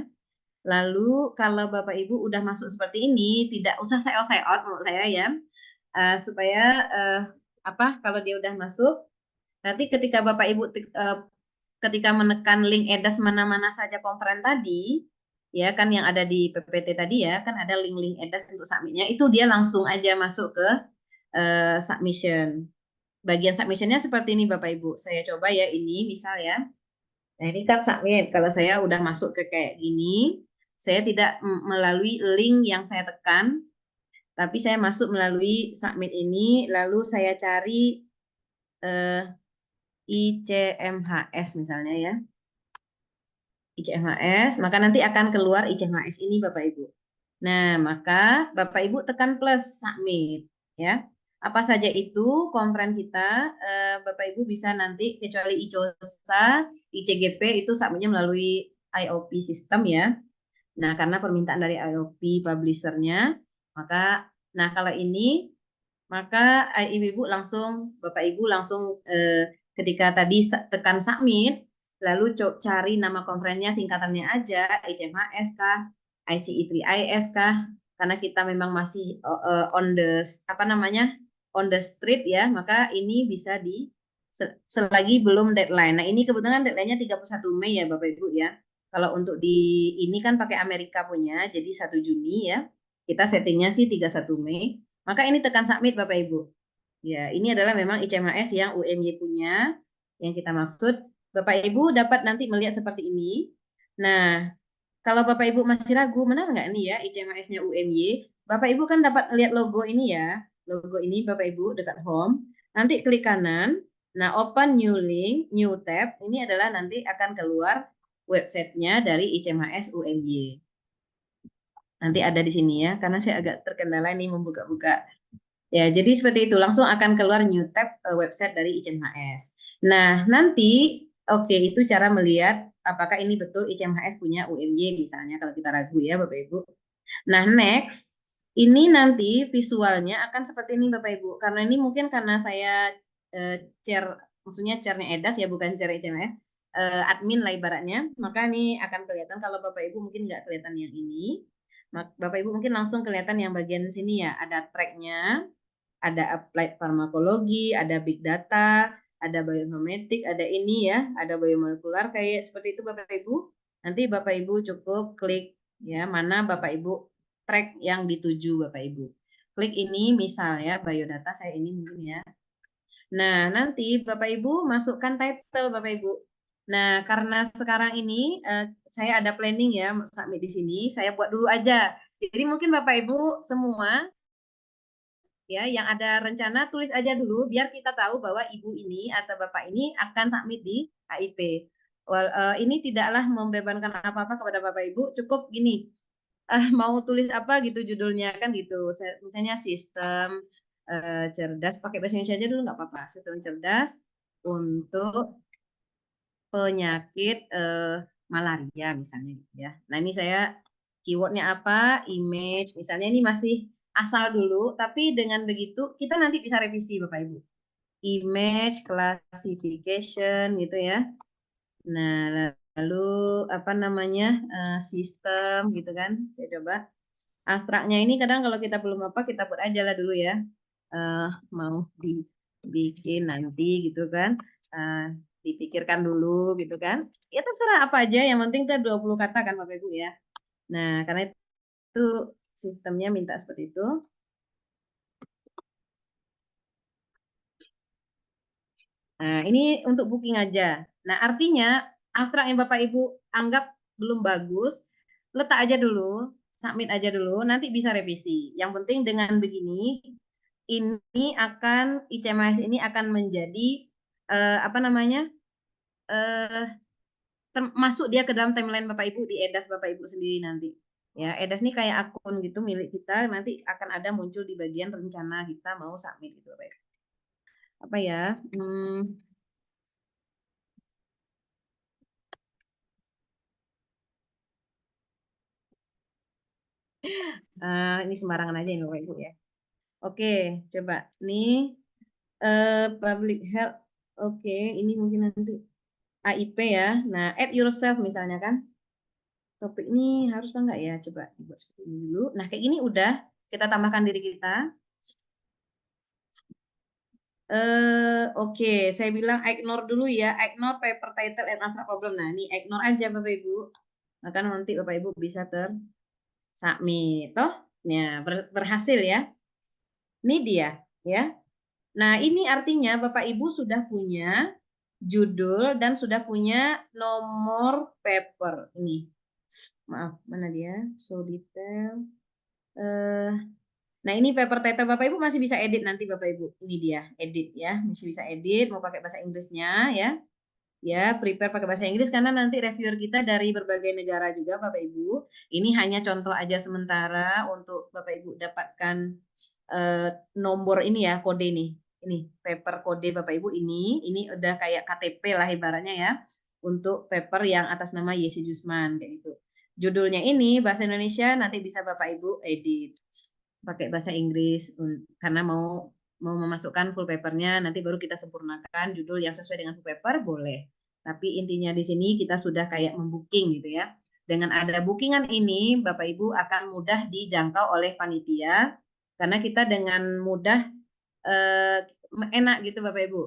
Lalu kalau Bapak Ibu udah masuk seperti ini, tidak usah seot-seot menurut saya ya. Supaya apa kalau dia udah masuk, nanti ketika Bapak Ibu ketika menekan link edas mana-mana saja konferen tadi, ya kan yang ada di PPT tadi ya, kan ada link-link edas untuk submitnya, itu dia langsung aja masuk ke submission. Bagian submissionnya seperti ini Bapak Ibu. Saya coba ya ini misal ya. Nah ini kan submit. Kalau saya udah masuk ke kayak gini, saya tidak melalui link yang saya tekan, tapi saya masuk melalui submit ini, lalu saya cari ICMHS misalnya ya. ICMHS, maka nanti akan keluar ICMHS ini Bapak Ibu. Nah, maka Bapak Ibu tekan plus submit ya. Apa saja itu konferen kita, Bapak Ibu bisa nanti kecuali ICOSA, ICGP itu submitnya melalui IOP sistem ya. Nah, karena permintaan dari IOP publishernya, maka nah kalau ini maka ibu-ibu langsung Bapak Ibu langsung ketika tadi tekan submit lalu cari nama konferennya singkatannya aja ICMHS kah, ICE3IS kah, karena kita memang masih on the apa namanya on the street ya, maka ini bisa di selagi belum deadline. Nah, ini kebetulan deadline-nya 31 Mei ya Bapak Ibu ya. Kalau untuk di ini kan pakai Amerika punya, jadi 1 Juni ya. Kita settingnya sih 31 Mei. Maka ini tekan submit Bapak Ibu. Ya, ini adalah memang ICMHS yang UMY punya, yang kita maksud. Bapak Ibu dapat nanti melihat seperti ini. Nah, kalau Bapak Ibu masih ragu, benar nggak nih ya ICMHS-nya UMY? Bapak Ibu kan dapat lihat logo ini ya. Logo ini Bapak Ibu dekat home. Nanti klik kanan. Nah, open new link, new tab. Ini adalah nanti akan keluar websitenya dari ICMHS UMY. Nanti ada di sini ya, karena saya agak terkendala nih membuka-buka. Ya, jadi seperti itu. Langsung akan keluar new tab website dari ICMHS. Nah, nanti oke itu cara melihat apakah ini betul ICMHS punya UMY misalnya kalau kita ragu ya Bapak Ibu. Nah, next ini nanti visualnya akan seperti ini Bapak Ibu. Karena ini mungkin karena saya chair, maksudnya chairnya Edas ya bukan chair ICMHS, admin lah ibaratnya. Maka ini akan kelihatan kalau Bapak Ibu mungkin nggak kelihatan yang ini. Bapak Ibu mungkin langsung kelihatan yang bagian sini ya, ada tracknya, ada applied farmakologi, ada big data, ada bioinformatik, ada ini ya, ada biomolekular kayak seperti itu Bapak Ibu. Nanti Bapak Ibu cukup klik ya mana Bapak Ibu track yang dituju Bapak Ibu. Klik ini misalnya biodata saya ini mungkin ya. Nah, nanti Bapak Ibu masukkan title Bapak Ibu. Nah, karena sekarang ini saya ada planning ya submit di sini, saya buat dulu aja. Jadi mungkin Bapak Ibu semua ya yang ada rencana tulis aja dulu biar kita tahu bahwa ibu ini atau bapak ini akan submit di HIP. Ini tidaklah membebankan apa-apa kepada bapak ibu, cukup gini mau tulis apa gitu judulnya kan gitu. Misalnya sistem cerdas, pakai bahasa Indonesia aja dulu nggak apa-apa. Sistem cerdas untuk penyakit malaria misalnya gitu ya. Nah ini saya keywordnya apa, image, misalnya ini masih asal dulu, tapi dengan begitu kita nanti bisa revisi Bapak Ibu. Image, classification gitu ya. Nah lalu apa namanya sistem gitu kan, saya coba. Abstraknya ini kadang kalau kita belum apa kita buat aja lah dulu ya. Mau dibikin nanti gitu kan. Dipikirkan dulu gitu kan. Ya terserah apa aja yang penting kita 20 kata kan Bapak Ibu ya. Nah, karena itu sistemnya minta seperti itu. Nah, ini untuk booking aja. Nah, artinya abstrak yang Bapak Ibu anggap belum bagus, letak aja dulu submit aja dulu, nanti bisa revisi. Yang penting dengan begini, ini akan ICMS ini akan menjadi apa namanya? Masuk dia ke dalam timeline Bapak Ibu di EDAS Bapak Ibu sendiri nanti. Ya, EDAS ini kayak akun gitu milik kita, nanti akan ada muncul di bagian rencana kita mau submit gitu Bapak Ibu. Apa ya? Ini sembarangan aja ini Bapak Ibu ya. Oke, coba nih public health. Oke, ini mungkin nanti AIP ya. Nah, add yourself misalnya kan. Topik ini harus apa enggak ya? Coba dibuat seperti ini dulu. Nah, kayak gini udah kita tambahkan diri kita. Oke, saya bilang ignore dulu ya. Ignore paper title and abstract problem. Nah, ini ignore aja Bapak Ibu. Maka nanti Bapak Ibu bisa submit. Toh, ya, berhasil ya. Ini dia ya. Nah, ini artinya Bapak Ibu sudah punya judul dan sudah punya nomor paper. Ini. Maaf, mana dia? So detail. Nah, ini paper title Bapak Ibu masih bisa edit nanti Bapak Ibu. Ini dia, edit ya. Masih bisa edit, mau pakai bahasa Inggrisnya ya. Ya, prepare pakai bahasa Inggris karena nanti reviewer kita dari berbagai negara juga Bapak Ibu. Ini hanya contoh aja sementara untuk Bapak Ibu dapatkan nomor ini ya, kode nih. Ini paper kode Bapak Ibu ini udah kayak KTP lah ibaratnya ya. Untuk paper yang atas nama Yesi Jusman kayak gitu. Judulnya ini bahasa Indonesia, nanti bisa Bapak Ibu edit pakai bahasa Inggris karena mau memasukkan full papernya, nanti baru kita sempurnakan judul yang sesuai dengan full paper boleh. Tapi intinya di sini kita sudah kayak membooking gitu ya. Dengan ada bookingan ini, Bapak Ibu akan mudah dijangkau oleh panitia karena kita dengan mudah enak gitu Bapak Ibu.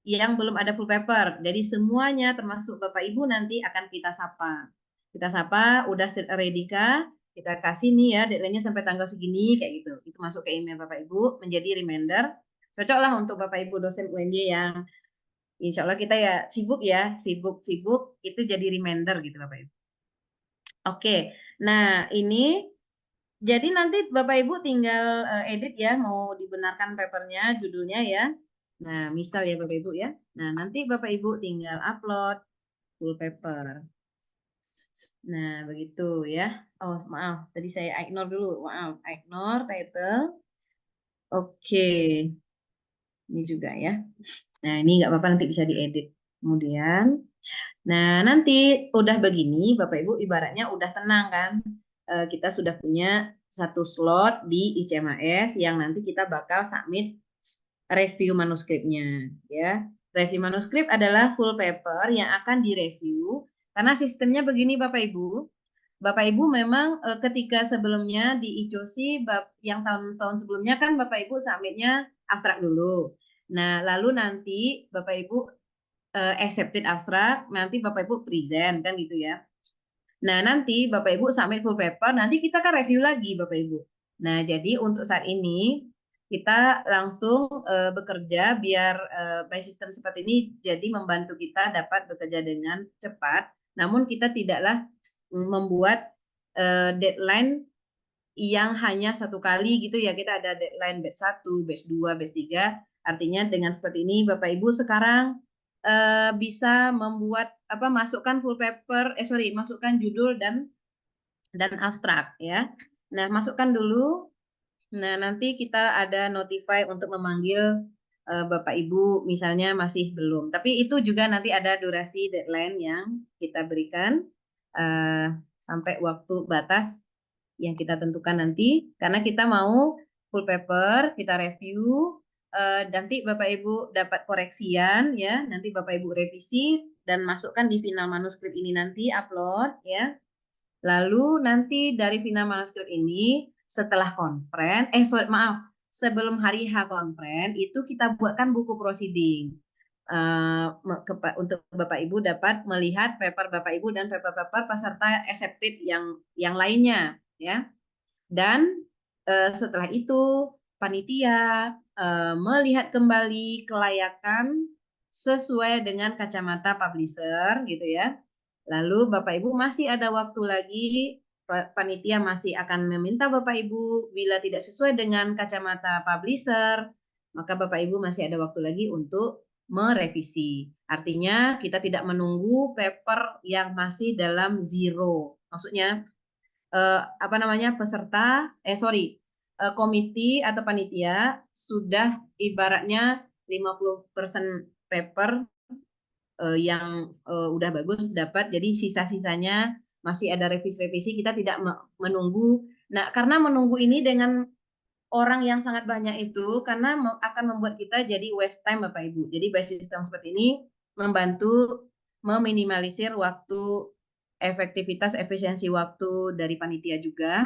Yang belum ada full paper. Jadi semuanya termasuk Bapak Ibu nanti akan kita sapa. Kita sapa, udah ready kah? Kita kasih nih ya deadline-nya sampai tanggal segini kayak gitu. Itu masuk ke email Bapak Ibu menjadi reminder. Cocoklah untuk Bapak Ibu dosen UNY yang insya Allah kita ya, sibuk itu jadi reminder gitu Bapak Ibu. Oke, nah ini jadi nanti Bapak Ibu tinggal edit ya, mau dibenarkan papernya, judulnya ya. Nah, misal ya Bapak Ibu ya. Nah, nanti Bapak Ibu tinggal upload full paper. Nah, begitu ya. Oh, maaf. Tadi saya ignore dulu. Maaf, ignore title. Oke. Ini juga ya. Nah, ini nggak apa-apa nanti bisa diedit. Kemudian, nah nanti udah begini, Bapak Ibu ibaratnya udah tenang kan. Kita sudah punya satu slot di ICMAS yang nanti kita bakal submit review manuskripnya. Ya, review manuskrip adalah full paper yang akan direview. Karena sistemnya begini Bapak Ibu. Bapak Ibu memang ketika sebelumnya di ICOSI yang tahun-tahun sebelumnya kan Bapak Ibu submitnya abstrak dulu. Nah, lalu nanti Bapak Ibu accepted abstrak, nanti Bapak Ibu present kan gitu ya. Nah, nanti Bapak Ibu submit full paper, nanti kita kan review lagi Bapak Ibu. Nah, jadi untuk saat ini kita langsung bekerja biar by system seperti ini jadi membantu kita dapat bekerja dengan cepat. Namun kita tidaklah membuat deadline yang hanya satu kali gitu ya. Kita ada deadline batch 1, batch 2, batch 3. Artinya dengan seperti ini Bapak Ibu sekarang bisa membuat masukkan full paper, masukkan judul dan abstrak ya. Nah, masukkan dulu. Nah, nanti kita ada notify untuk memanggil Bapak Ibu misalnya masih belum. Tapi itu juga nanti ada durasi deadline yang kita berikan sampai waktu batas yang kita tentukan nanti. Karena kita mau full paper, kita review, nanti Bapak Ibu dapat koreksian ya, nanti Bapak Ibu revisi dan masukkan di final manuskrip ini nanti upload ya. Lalu nanti dari final manuskrip ini setelah konferen, sebelum hari H konferen itu kita buatkan buku proceeding untuk Bapak Ibu dapat melihat paper Bapak Ibu dan paper-paper peserta accepted yang lainnya ya. Dan setelah itu panitia melihat kembali kelayakan sesuai dengan kacamata publisher gitu ya. Lalu Bapak Ibu masih ada waktu lagi panitia masih akan meminta Bapak Ibu bila tidak sesuai dengan kacamata publisher, maka Bapak Ibu masih ada waktu lagi untuk merevisi. Artinya kita tidak menunggu paper yang masih dalam zero. Maksudnya komite atau panitia sudah ibaratnya 50% paper yang udah bagus dapat, jadi sisa-sisanya masih ada revisi-revisi, kita tidak menunggu. Nah, karena menunggu ini dengan orang yang sangat banyak itu, karena akan membuat kita jadi waste time Bapak Ibu. Jadi by system seperti ini membantu meminimalisir waktu, efektivitas, efisiensi waktu dari panitia juga.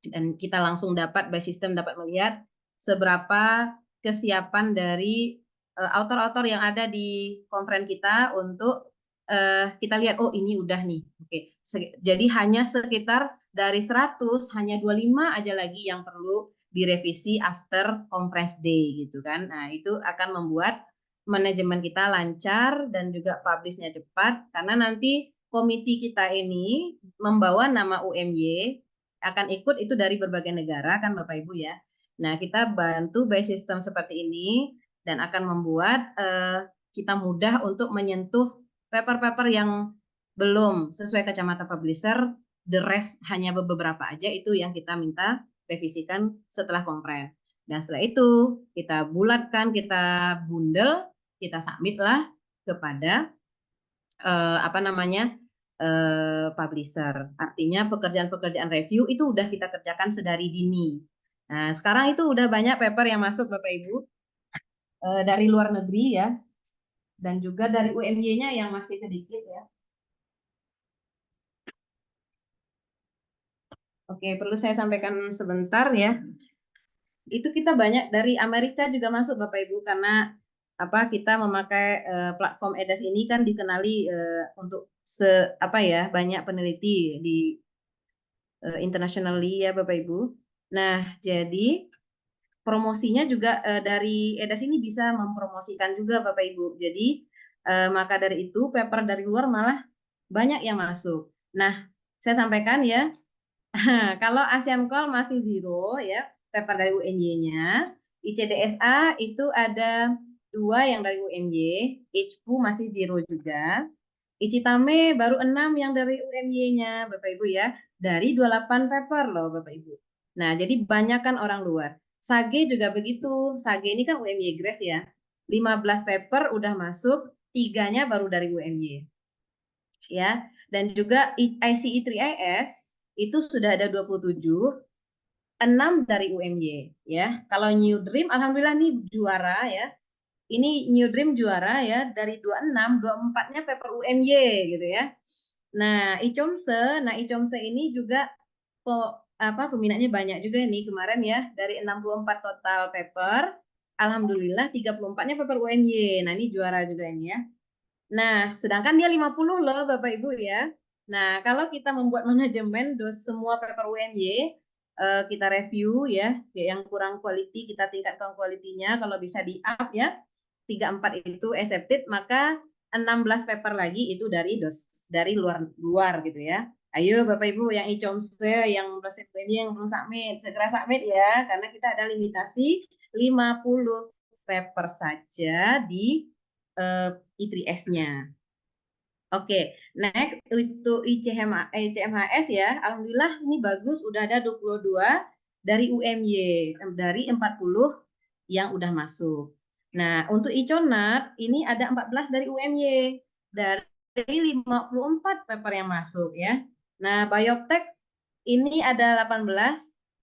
Dan kita langsung dapat by system dapat melihat seberapa kesiapan dari author-author yang ada di konferen kita untuk kita lihat, oh ini udah nih. Oke. Jadi hanya sekitar dari 100 hanya 25 aja lagi yang perlu direvisi after conference day gitu kan. Nah, itu akan membuat manajemen kita lancar dan juga publish-nya cepat karena nanti komite kita ini membawa nama UMY akan ikut itu dari berbagai negara kan Bapak Ibu ya. Nah, kita bantu by system seperti ini dan akan membuat kita mudah untuk menyentuh paper-paper yang belum sesuai kacamata publisher, the rest hanya beberapa aja itu yang kita minta revisikan setelah konferen. Dan setelah itu kita bulatkan, kita bundel, kita submit lah kepada publisher. Artinya pekerjaan-pekerjaan review itu udah kita kerjakan sedari dini. Nah, sekarang itu udah banyak paper yang masuk Bapak Ibu dari luar negeri ya, dan juga dari UMY-nya yang masih sedikit ya. Oke, perlu saya sampaikan sebentar ya. Itu kita banyak dari Amerika juga masuk Bapak Ibu karena kita memakai platform EDAS ini kan dikenali untuk banyak peneliti di internationally ya Bapak Ibu. Nah, jadi promosinya juga dari EDAS ini bisa mempromosikan juga Bapak Ibu. Jadi maka dari itu paper dari luar malah banyak yang masuk. Nah, saya sampaikan ya, kalau ASEAN Call masih zero ya, paper dari UNY-nya, ICDSA itu ada 2 yang dari UNY, ICPU masih zero juga. Icitame baru 6 yang dari UMY-nya Bapak Ibu ya, dari 28 paper loh Bapak Ibu. Nah, jadi banyakkan orang luar. Sage juga begitu. Sage ini kan UMY Grace ya. 15 paper udah masuk, 3-nya baru dari UMY. Ya, dan juga ICE3IS itu sudah ada 27, 6 dari UMY ya. Kalau New Dream alhamdulillah nih juara ya. Ini New Dream juara ya, dari 26, 24-nya paper UMY gitu ya. Nah, ICOMSE ini juga peminatnya banyak juga nih kemarin ya, dari 64 total paper, alhamdulillah 34-nya paper UMY. Nah, ini juara juga ini ya. Nah, sedangkan dia 50 loh Bapak Ibu ya. Nah, kalau kita membuat manajemen semua paper UMY, kita review ya, yang kurang quality kita tingkatkan kualitinya, kalau bisa di up ya. 34 itu accepted, maka 16 paper lagi itu dari luar gitu ya. Ayo Bapak Ibu yang ICOMSE, yang dosen ini yang belum submit, segera submit ya, karena kita ada limitasi 50 paper saja di I3S-nya. Oke, next itu ICMHS ya, alhamdulillah ini bagus, udah ada 22 dari UMY, dari 40 yang udah masuk. Nah, untuk ICONAT ini ada 14 dari UMY, dari 54 paper yang masuk ya. Nah, Biotech ini ada 18,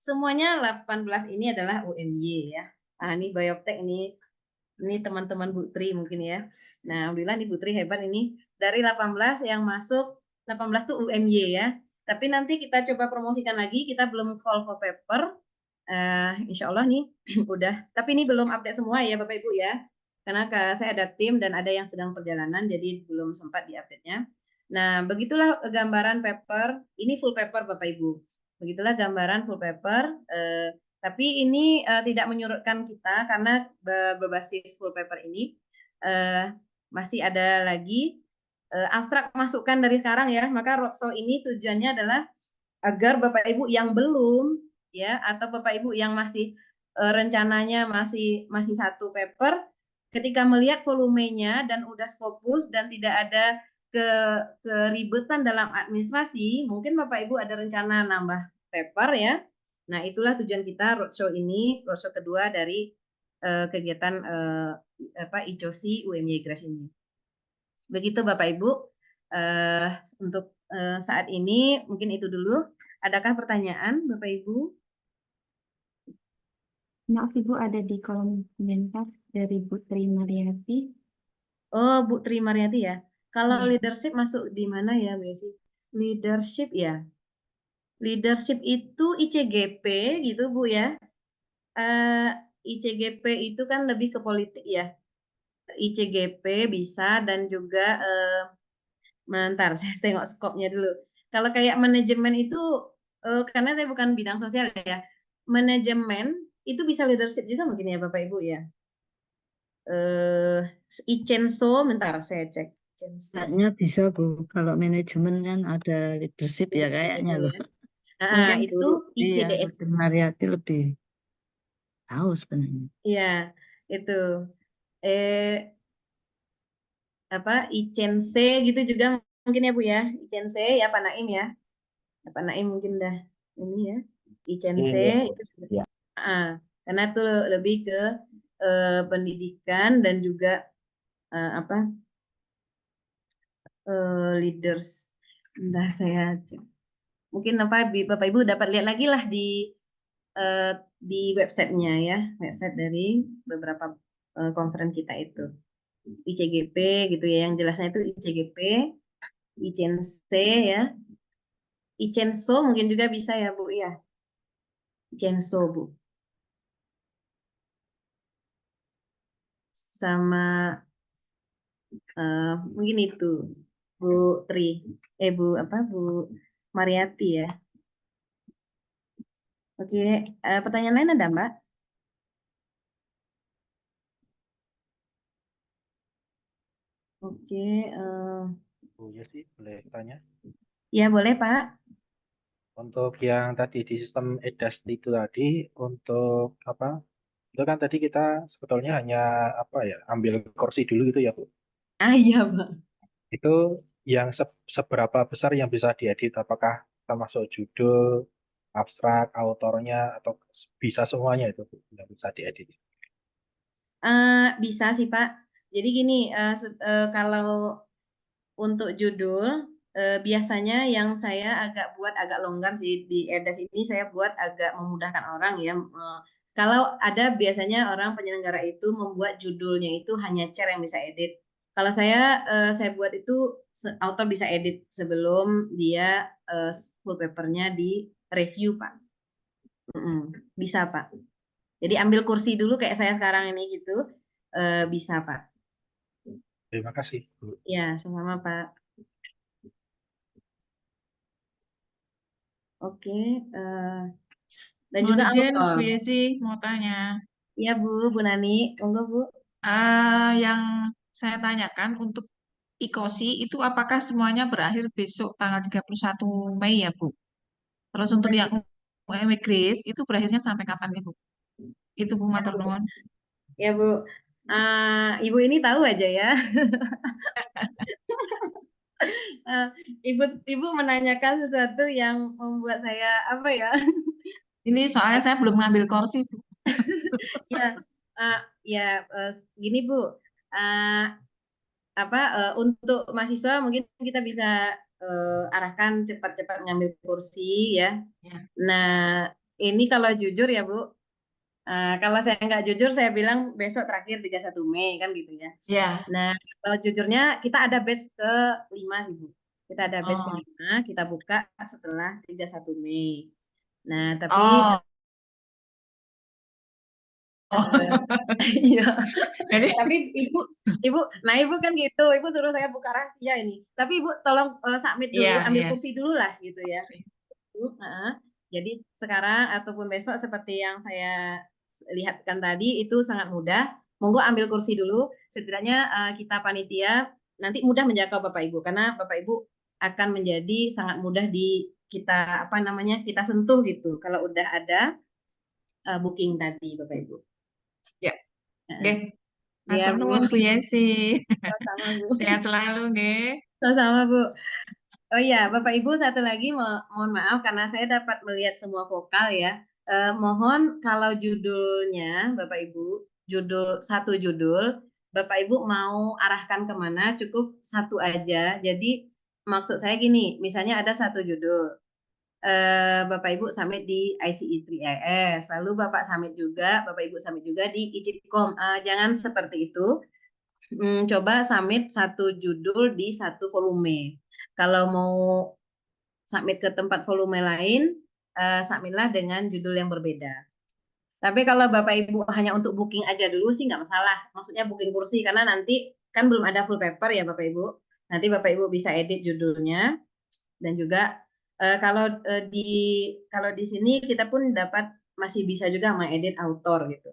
semuanya 18 ini adalah UMY ya. Nah, ini Biotech ini teman-teman Bu Tri mungkin ya. Nah, alhamdulillah nih Bu Tri hebat ini. Dari 18 yang masuk, 18 tuh UMY ya. Tapi nanti kita coba promosikan lagi, kita belum call for paper. Insya Allah nih udah, tapi ini belum update semua ya Bapak Ibu ya, karena saya ada tim dan ada yang sedang perjalanan, jadi belum sempat diupdate-nya. Nah, begitulah gambaran paper, ini full paper Bapak Ibu. Begitulah gambaran full paper, tapi ini tidak menyurutkan kita karena berbasis full paper ini masih ada lagi abstrak masukan dari sekarang ya, maka roadshow ini tujuannya adalah agar Bapak Ibu yang belum ya atau Bapak Ibu yang masih rencananya masih satu paper, ketika melihat volumenya dan udah fokus dan tidak ada keribetan dalam administrasi, mungkin Bapak Ibu ada rencana nambah paper ya. Nah, itulah tujuan kita roadshow ini, roadshow kedua dari kegiatan ICOSI UMY Grace ini. Begitu Bapak Ibu, untuk saat ini mungkin itu dulu. Adakah pertanyaan Bapak Ibu? Maaf Ibu, ada di kolom komentar dari Bu Tri Mariati. Oh, Bu Tri Mariati ya. Kalau Iya. leadership masuk di mana ya, Besi? Leadership ya. Leadership itu ICGP gitu Bu ya. ICGP itu kan lebih ke politik ya. ICGP bisa dan juga bentar, saya tengok skopnya dulu. Kalau kayak manajemen itu, karena saya bukan bidang sosial ya, manajemen itu bisa leadership juga mungkin ya Bapak Ibu ya. Icenso, bentar saya cek. Icenso. Kayaknya bisa Bu, kalau manajemen kan ada leadership ya kayaknya Ibu loh. ya. Nah, Mungkin itu Bu, iya, ICDS. Bu Mariati lebih tahu sebenarnya. Iya, itu. Eh, Icense gitu juga mungkin ya Bu ya. Icense ya Pak Naim ya. Pak Naim mungkin dah ini ya. Icense Iya, Bu. itu juga. Ya. Karena itu lebih ke pendidikan dan juga apa leaders. Bentar saya cek. Mungkin Bapak Ibu dapat lihat lagi lah di websitenya ya, website dari beberapa konferen kita itu. ICGP gitu ya, yang jelasnya itu ICGP, ICENSE ya, ICENSO mungkin juga bisa ya Bu ya, ICENSO Bu, sama mungkin itu Bu Tri, Bu Bu Mariati ya. Oke, pertanyaan lain ada Mbak? Oke, Bu Yesi, boleh tanya? ya boleh Pak. Untuk yang tadi di sistem EDAS itu tadi, untuk apa? Itu kan tadi kita sebetulnya hanya apa ya, ambil kursi dulu gitu ya, Bu. Iya Bang. Itu yang seberapa besar yang bisa diedit? Apakah termasuk judul, abstrak, autornya, atau bisa semuanya itu Bu, yang bisa diedit? Bisa sih Pak. Jadi gini, kalau untuk judul, biasanya yang saya agak buat agak longgar sih di EDAS ini, saya buat agak memudahkan orang ya. Kalau ada biasanya orang penyelenggara itu membuat judulnya itu hanya chair yang bisa edit. Kalau saya buat itu author bisa edit sebelum dia full papernya di review Pak. Bisa Pak. Jadi ambil kursi dulu kayak saya sekarang ini gitu, bisa Pak. Terima kasih, Bu. Ya, sama-sama Pak. Oke, dan Mohon juga izin, autor. Bu Yesi mau tanya. Iya Bu Nani, monggo Bu. Yang saya tanyakan untuk IKOSI itu apakah semuanya berakhir besok tanggal 31 Mei ya, Bu? Terus untuk yang UMW Grace itu berakhirnya sampai kapan nih, Bu? Itu Bu matur nuwun. Ya Bu, Ibu ini tahu aja ya. Ibu menanyakan sesuatu yang membuat saya apa ya? Ini soalnya saya belum ngambil kursi, Bu. Ya, ya gini Bu, untuk mahasiswa mungkin kita bisa arahkan cepat-cepat ngambil kursi ya. Ya. Nah, ini kalau jujur ya Bu, kalau saya nggak jujur saya bilang besok terakhir 31 Mei kan gitu ya. Ya. Nah, kalau jujurnya kita ada batch ke-5 sih Bu. Kita ada batch Oh. ke-5, kita buka setelah 31 Mei. Nah, tapi Oh. iya. Jadi Tapi Ibu kan gitu, Ibu suruh saya buka rahasia ini. Tapi Ibu tolong submit dulu, iya, ambil iya. kursi dulu lah gitu ya. Jadi sekarang ataupun besok seperti yang saya lihatkan tadi itu sangat mudah. Monggo ambil kursi dulu. Setidaknya kita panitia nanti mudah menjangkau Bapak Ibu karena Bapak Ibu akan menjadi sangat mudah kita kita sentuh gitu kalau udah ada booking tadi Bapak Ibu. Ya, Nah, nggih. ya Matur Bu, nuwun Bu Yesi. sama Bu, Sehat selalu nggih. sama Bu. Oh iya, Bapak Ibu satu lagi mohon maaf karena saya dapat melihat semua vokal ya. Mohon kalau judulnya Bapak Ibu, satu judul, Bapak Ibu mau arahkan kemana cukup satu aja. Jadi maksud saya gini, misalnya ada satu judul, Bapak Ibu submit di ICE 3IS, lalu Bapak Ibu submit juga di ICIPCOM. Jangan seperti itu. Coba submit satu judul di satu volume. Kalau mau submit ke tempat volume lain, submitlah dengan judul yang berbeda. Tapi kalau Bapak Ibu hanya untuk booking aja dulu sih nggak masalah. Maksudnya booking kursi karena nanti kan belum ada full paper ya Bapak Ibu. Nanti Bapak Ibu bisa edit judulnya dan juga kalau di sini kita pun masih bisa juga mengedit author gitu.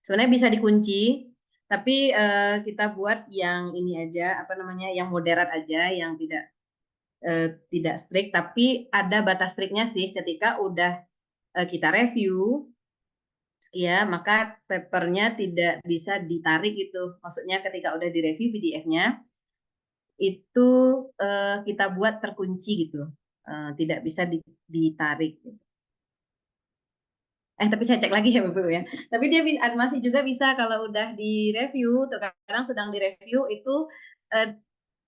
Sebenarnya bisa dikunci, tapi kita buat yang ini aja yang moderat aja, yang tidak strict, tapi ada batas striknya sih ketika udah kita review ya, maka papernya tidak bisa ditarik gitu. Maksudnya ketika udah direview PDF-nya itu kita buat terkunci gitu. Tidak bisa ditarik gitu. Tapi saya cek lagi ya Bapak ya. Tapi dia masih juga bisa kalau udah direview, terkadang sedang direview itu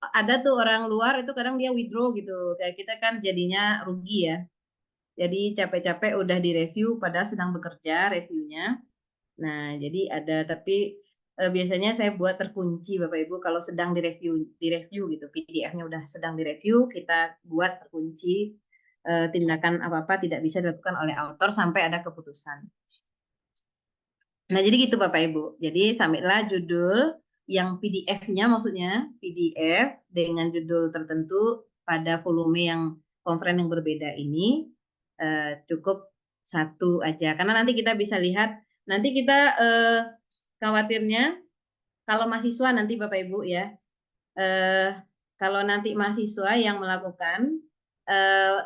ada tuh orang luar itu kadang dia withdraw gitu. Kayak kita kan jadinya rugi ya. Jadi capek-capek udah direview padahal sedang bekerja reviewnya. Nah, jadi tapi biasanya saya buat terkunci Bapak Ibu kalau sedang direview gitu. PDF-nya udah sedang direview, kita buat terkunci, tindakan apa-apa tidak bisa dilakukan oleh author sampai ada keputusan. Nah, jadi gitu Bapak Ibu. Jadi submitlah judul yang PDF-nya, maksudnya PDF dengan judul tertentu pada volume yang konferen yang berbeda ini, cukup satu aja. Karena nanti kita bisa lihat, nanti kita khawatirnya kalau mahasiswa nanti Bapak Ibu ya, kalau nanti mahasiswa yang melakukan,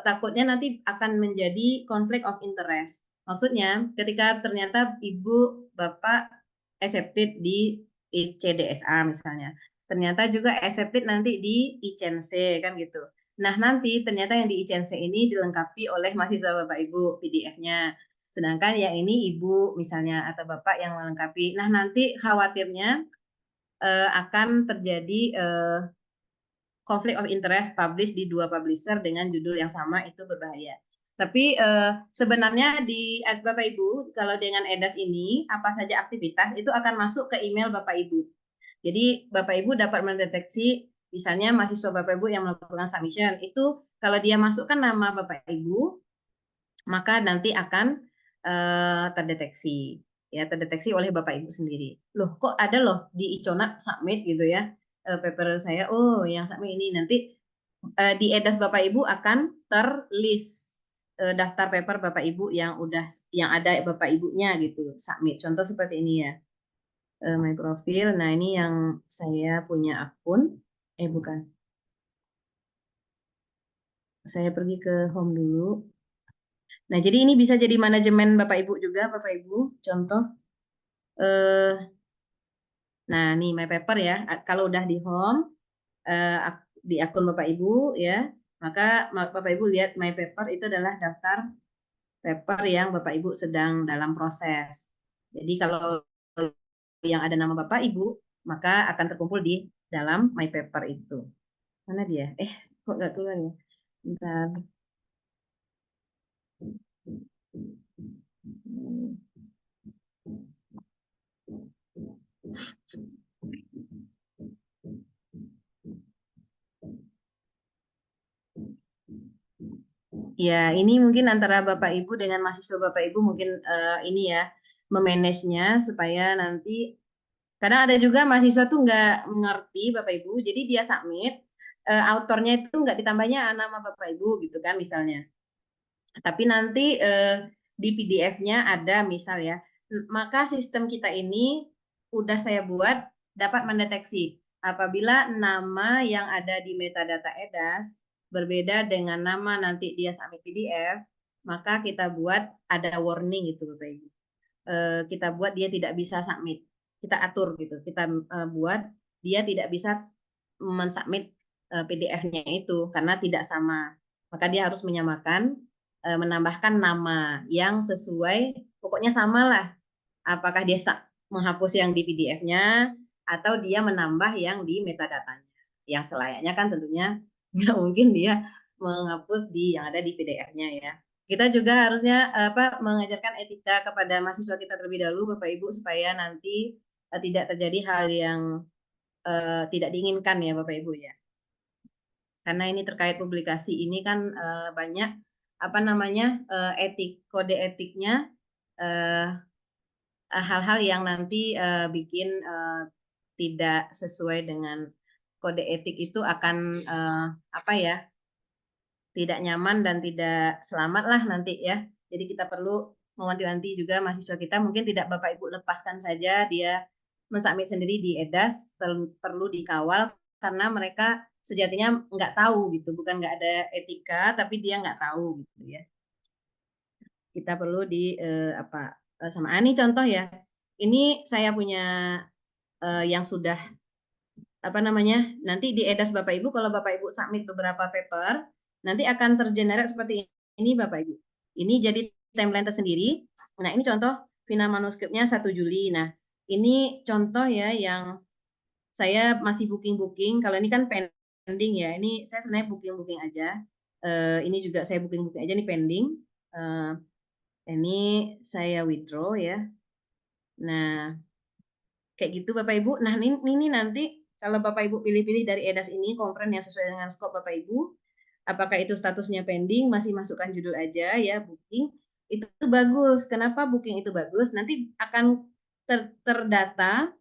takutnya nanti akan menjadi conflict of interest. Maksudnya ketika ternyata Ibu, Bapak accepted di ICDSA misalnya, ternyata juga accepted nanti di ICENSE kan gitu. Nah nanti ternyata yang di ICENSE ini dilengkapi oleh mahasiswa Bapak Ibu PDF-nya. Sedangkan yang ini Ibu misalnya atau Bapak yang melengkapi. Nah nanti khawatirnya akan terjadi conflict of interest publish di dua publisher dengan judul yang sama, itu berbahaya. Tapi sebenarnya di Bapak Ibu, kalau dengan EDAS ini, apa saja aktivitas itu akan masuk ke email Bapak Ibu. Jadi Bapak Ibu dapat mendeteksi, misalnya mahasiswa Bapak Ibu yang melakukan submission, itu kalau dia masukkan nama Bapak Ibu, maka nanti akan terdeteksi. Ya, terdeteksi oleh Bapak Ibu sendiri. Loh, kok ada loh di Icona submit gitu ya, paper saya, oh yang submit ini, nanti di EDAS Bapak Ibu akan terlist daftar paper Bapak Ibu yang ada Bapak Ibunya gitu submit. Contoh seperti ini ya, my profile. Nah ini yang saya punya akun, bukan. Saya pergi ke home dulu. Nah jadi ini bisa jadi manajemen Bapak Ibu juga Bapak Ibu. Contoh, nah nih my paper ya. Kalau udah di home, di akun Bapak Ibu ya, maka Bapak Ibu lihat my paper itu adalah daftar paper yang Bapak Ibu sedang dalam proses. Jadi kalau yang ada nama Bapak Ibu, maka akan terkumpul di dalam my paper itu. Mana dia? Kok nggak keluar ya? Bentar. Ya, ini mungkin antara Bapak Ibu dengan mahasiswa Bapak Ibu mungkin ini ya, memanagenya supaya nanti, kadang ada juga mahasiswa tuh nggak mengerti Bapak Ibu, jadi dia submit, autornya itu nggak ditambahnya nama Bapak Ibu gitu kan misalnya. Tapi nanti di PDF-nya ada misal ya, maka sistem kita ini udah saya buat dapat mendeteksi apabila nama yang ada di metadata EDAS berbeda dengan nama nanti dia submit PDF, maka kita buat ada warning gitu Bapak Ibu. Kita buat dia tidak bisa submit. Kita atur gitu. Kita buat dia tidak bisa mensubmit PDF-nya itu karena tidak sama. Maka dia harus menyamakan, menambahkan nama yang sesuai, pokoknya samalah. Apakah dia menghapus yang di PDF-nya atau dia menambah yang di metadatanya. Yang selayaknya kan tentunya nggak mungkin dia menghapus di yang ada di PDF-nya ya. Kita juga harusnya mengajarkan etika kepada mahasiswa kita terlebih dahulu Bapak Ibu supaya nanti tidak terjadi hal yang tidak diinginkan ya Bapak Ibu ya. Karena ini terkait publikasi ini kan banyak kode etiknya hal-hal yang nanti bikin tidak sesuai dengan kode etik itu akan tidak nyaman dan tidak selamat lah nanti ya. Jadi kita perlu mewanti-wanti juga mahasiswa kita, mungkin tidak Bapak Ibu lepaskan saja dia mensubmit sendiri di EDAS, perlu dikawal karena mereka sejatinya nggak tahu gitu, bukan nggak ada etika, tapi dia nggak tahu gitu ya. Kita perlu sama Ani contoh ya. Ini saya punya yang sudah nanti di EDAS Bapak Ibu, kalau Bapak Ibu submit beberapa paper, nanti akan tergenerate seperti ini Bapak Ibu. Ini jadi timeline tersendiri. Nah ini contoh final manuskripnya 1 Juli. Nah ini contoh ya yang saya masih booking. Kalau ini kan pending ya. Ini saya sebenarnya booking aja. Ini juga saya booking aja, ini pending. Ini saya withdraw ya. Nah kayak gitu Bapak Ibu. Nah ini nanti kalau Bapak Ibu pilih-pilih dari EDAS ini, konferen yang sesuai dengan skop Bapak Ibu, apakah itu statusnya pending, masih masukkan judul aja ya, booking, itu bagus. Kenapa booking itu bagus? Nanti akan terdata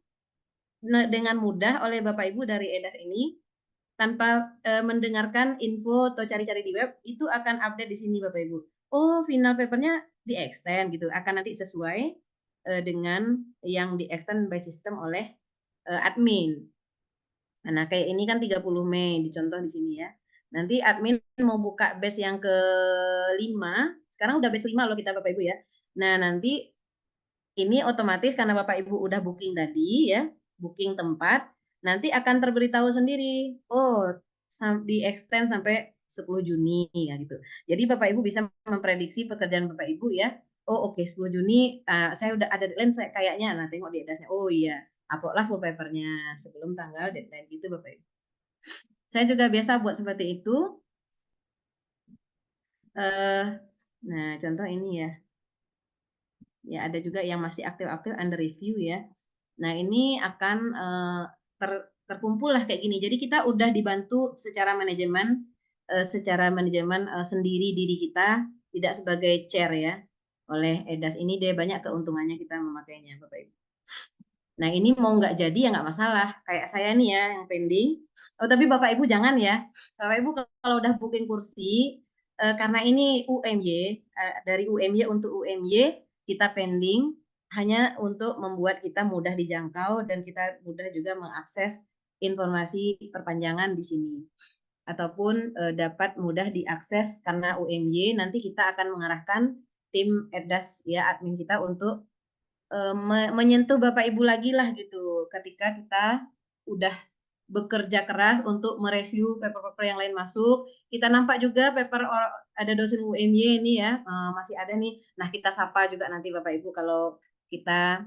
dengan mudah oleh Bapak Ibu dari EDAS ini, tanpa mendengarkan info atau cari-cari di web, itu akan update di sini Bapak Ibu. Oh, final papernya di extend gitu, akan nanti sesuai dengan yang di extend by system oleh admin. Nah, kayak ini kan 30 Mei dicontoh di sini ya. Nanti admin mau buka batch yang ke-5. Sekarang udah batch 5 loh kita Bapak Ibu ya. Nah, nanti ini otomatis karena Bapak Ibu udah booking tadi ya, booking tempat, nanti akan terberitahu sendiri. Oh, di extend sampai 10 Juni ya gitu. Jadi Bapak Ibu bisa memprediksi pekerjaan Bapak Ibu ya. Oh, oke 10 Juni saya udah ada deadline saya kayaknya. Nah, tengok di EDAS-nya. Oh iya, upload lah full papernya sebelum tanggal deadline gitu Bapak Ibu. Saya juga biasa buat seperti itu. Nah, contoh ini ya. Ya, ada juga yang masih aktif-aktif under review ya. Nah, ini akan terkumpul lah kayak gini. Jadi kita udah dibantu secara manajemen sendiri diri kita, tidak sebagai chair ya. Oleh EDAS ini dia banyak keuntungannya kita memakainya Bapak Ibu. Nah ini mau nggak jadi ya nggak masalah. Kayak saya nih ya yang pending. Oh tapi Bapak Ibu jangan ya. Bapak Ibu kalau udah booking kursi, karena ini UMY, dari UMY untuk UMY kita pending hanya untuk membuat kita mudah dijangkau dan kita mudah juga mengakses informasi perpanjangan di sini. Ataupun dapat mudah diakses karena UMY nanti kita akan mengarahkan tim EDAS ya admin kita untuk menyentuh Bapak Ibu lagi lah gitu ketika kita udah bekerja keras untuk mereview paper-paper yang lain masuk. Kita nampak juga paper ada dosen UMY ini ya masih ada nih. Nah kita sapa juga nanti Bapak Ibu kalau kita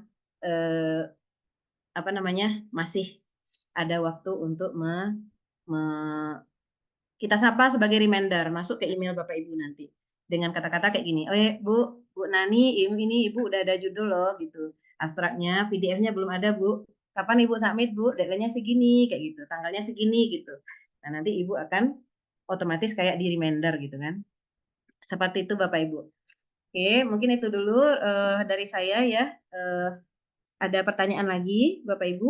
masih ada waktu untuk kita sapa sebagai reminder masuk ke email Bapak Ibu nanti dengan kata-kata kayak gini. Bu Nani, ini Ibu udah ada judul loh gitu. Abstraknya, PDF-nya belum ada Bu. Kapan Ibu submit Bu? Deadline-nya segini kayak gitu, tanggalnya segini gitu. Nah, nanti Ibu akan otomatis kayak di reminder gitu kan. Seperti itu Bapak Ibu. Oke, mungkin itu dulu dari saya ya. Ada pertanyaan lagi Bapak Ibu?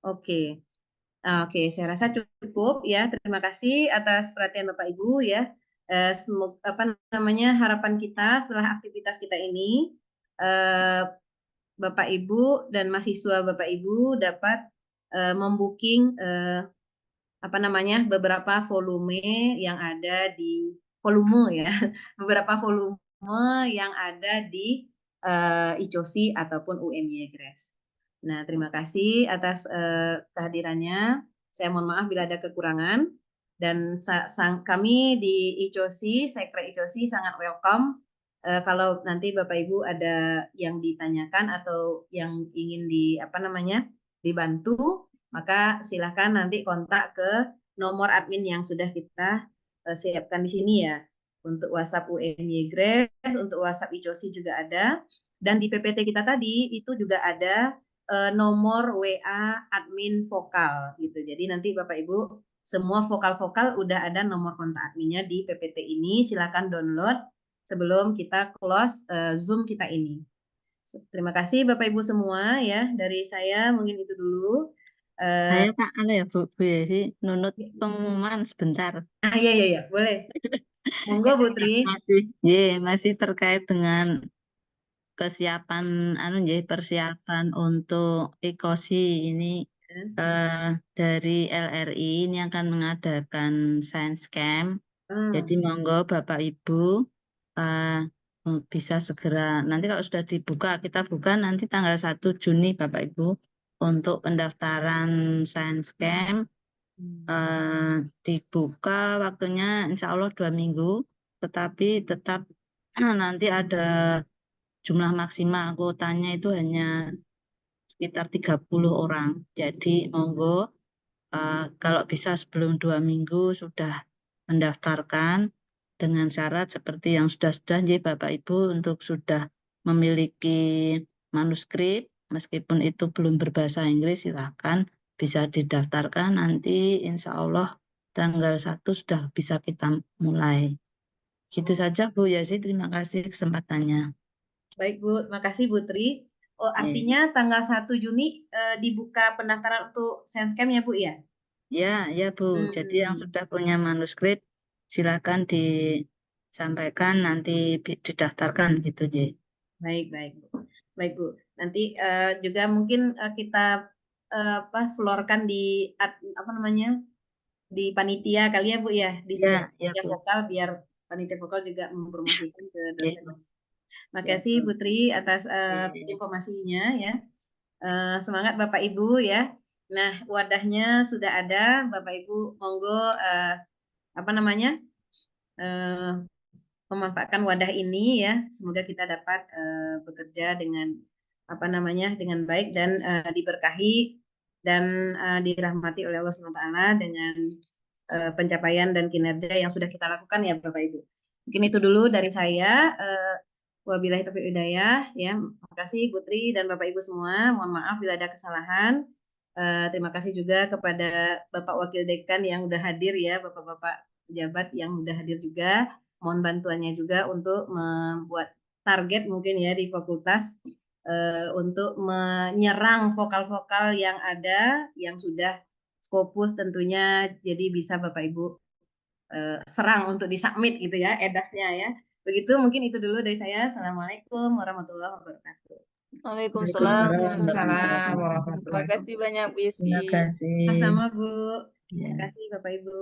Oke. Oke, saya rasa cukup ya. Terima kasih atas perhatian Bapak Ibu ya. Semoga harapan kita setelah aktivitas kita ini Bapak Ibu dan mahasiswa Bapak Ibu dapat membooking beberapa volume yang ada di volume ya, beberapa volume yang ada di ICOSI ataupun UMY Grace. Nah, terima kasih atas kehadirannya. Saya mohon maaf bila ada kekurangan. Dan kami di ICOSI, Sekre ICOSI sangat welcome kalau nanti Bapak Ibu ada yang ditanyakan atau yang ingin dibantu, maka silakan nanti kontak ke nomor admin yang sudah kita siapkan di sini ya. Untuk WhatsApp UMY Grace, untuk WhatsApp ICOSI juga ada. Dan di PPT kita tadi itu juga ada nomor WA admin vokal gitu. Jadi nanti Bapak Ibu semua vokal-vokal udah ada nomor kontak adminnya di PPT ini. Silakan download sebelum kita close Zoom kita ini. Terima kasih Bapak Ibu semua ya. Dari saya mungkin itu dulu. Saya tak ada ya Bu Yesi, nunut pengumuman sebentar. Iya, boleh. Monggo Bu Tri. Masih terkait dengan kesiapan persiapan untuk ICOSI ini dari LRI ini akan mengadakan science camp. Jadi monggo Bapak Ibu bisa segera, nanti kalau sudah dibuka, kita buka nanti tanggal 1 Juni Bapak Ibu untuk pendaftaran science camp. Dibuka waktunya insya Allah 2 minggu, tetapi tetap nanti ada jumlah maksimal kuotanya itu hanya sekitar 30 orang. Jadi monggo kalau bisa sebelum 2 minggu sudah mendaftarkan dengan syarat seperti yang sudah Bapak Ibu untuk sudah memiliki manuskrip, meskipun itu belum berbahasa Inggris silahkan bisa didaftarkan, nanti insya Allah tanggal 1 sudah bisa kita mulai. Gitu saja Bu Yesi, terima kasih kesempatannya. Baik Bu, makasih Bu Tri. Oh, artinya tanggal 1 Juni dibuka pendaftaran untuk science camp ya Bu ya? Ya Bu. Jadi yang sudah punya manuskrip silakan disampaikan, nanti didaftarkan gitu Ji. Baik Bu. Nanti juga mungkin kita floorkan di di panitia kali ya Bu ya, di panitia vokal biar panitia vokal juga mempromosikan ke dosen. Makasih Bu Tri atas informasinya ya. Semangat Bapak Ibu ya. Nah, wadahnya sudah ada, Bapak Ibu monggo memanfaatkan wadah ini ya. Semoga kita dapat bekerja dengan dengan baik dan diberkahi dan dirahmati oleh Allah SWT dengan pencapaian dan kinerja yang sudah kita lakukan ya Bapak Ibu. Mungkin itu dulu dari saya. Wabillahi taufiq hidayah ya. Makasih Bu Tri dan Bapak Ibu semua. Mohon maaf bila ada kesalahan. Terima kasih juga kepada Bapak Wakil Dekan yang udah hadir ya, Bapak-bapak pejabat yang udah hadir juga. Mohon bantuannya juga untuk membuat target mungkin ya di fakultas untuk menyerang vokal-vokal yang ada, yang sudah Scopus tentunya, jadi bisa Bapak Ibu serang untuk disubmit gitu ya, edasnya ya. Begitu mungkin itu dulu dari saya. Assalamualaikum warahmatullahi wabarakatuh. Waalaikumsalam. Waalaikumsalam warahmatullahi Terima kasih banyak Bu Yesi. Terima kasih. Sama-sama Bu. Ya. Terima kasih Bapak Ibu.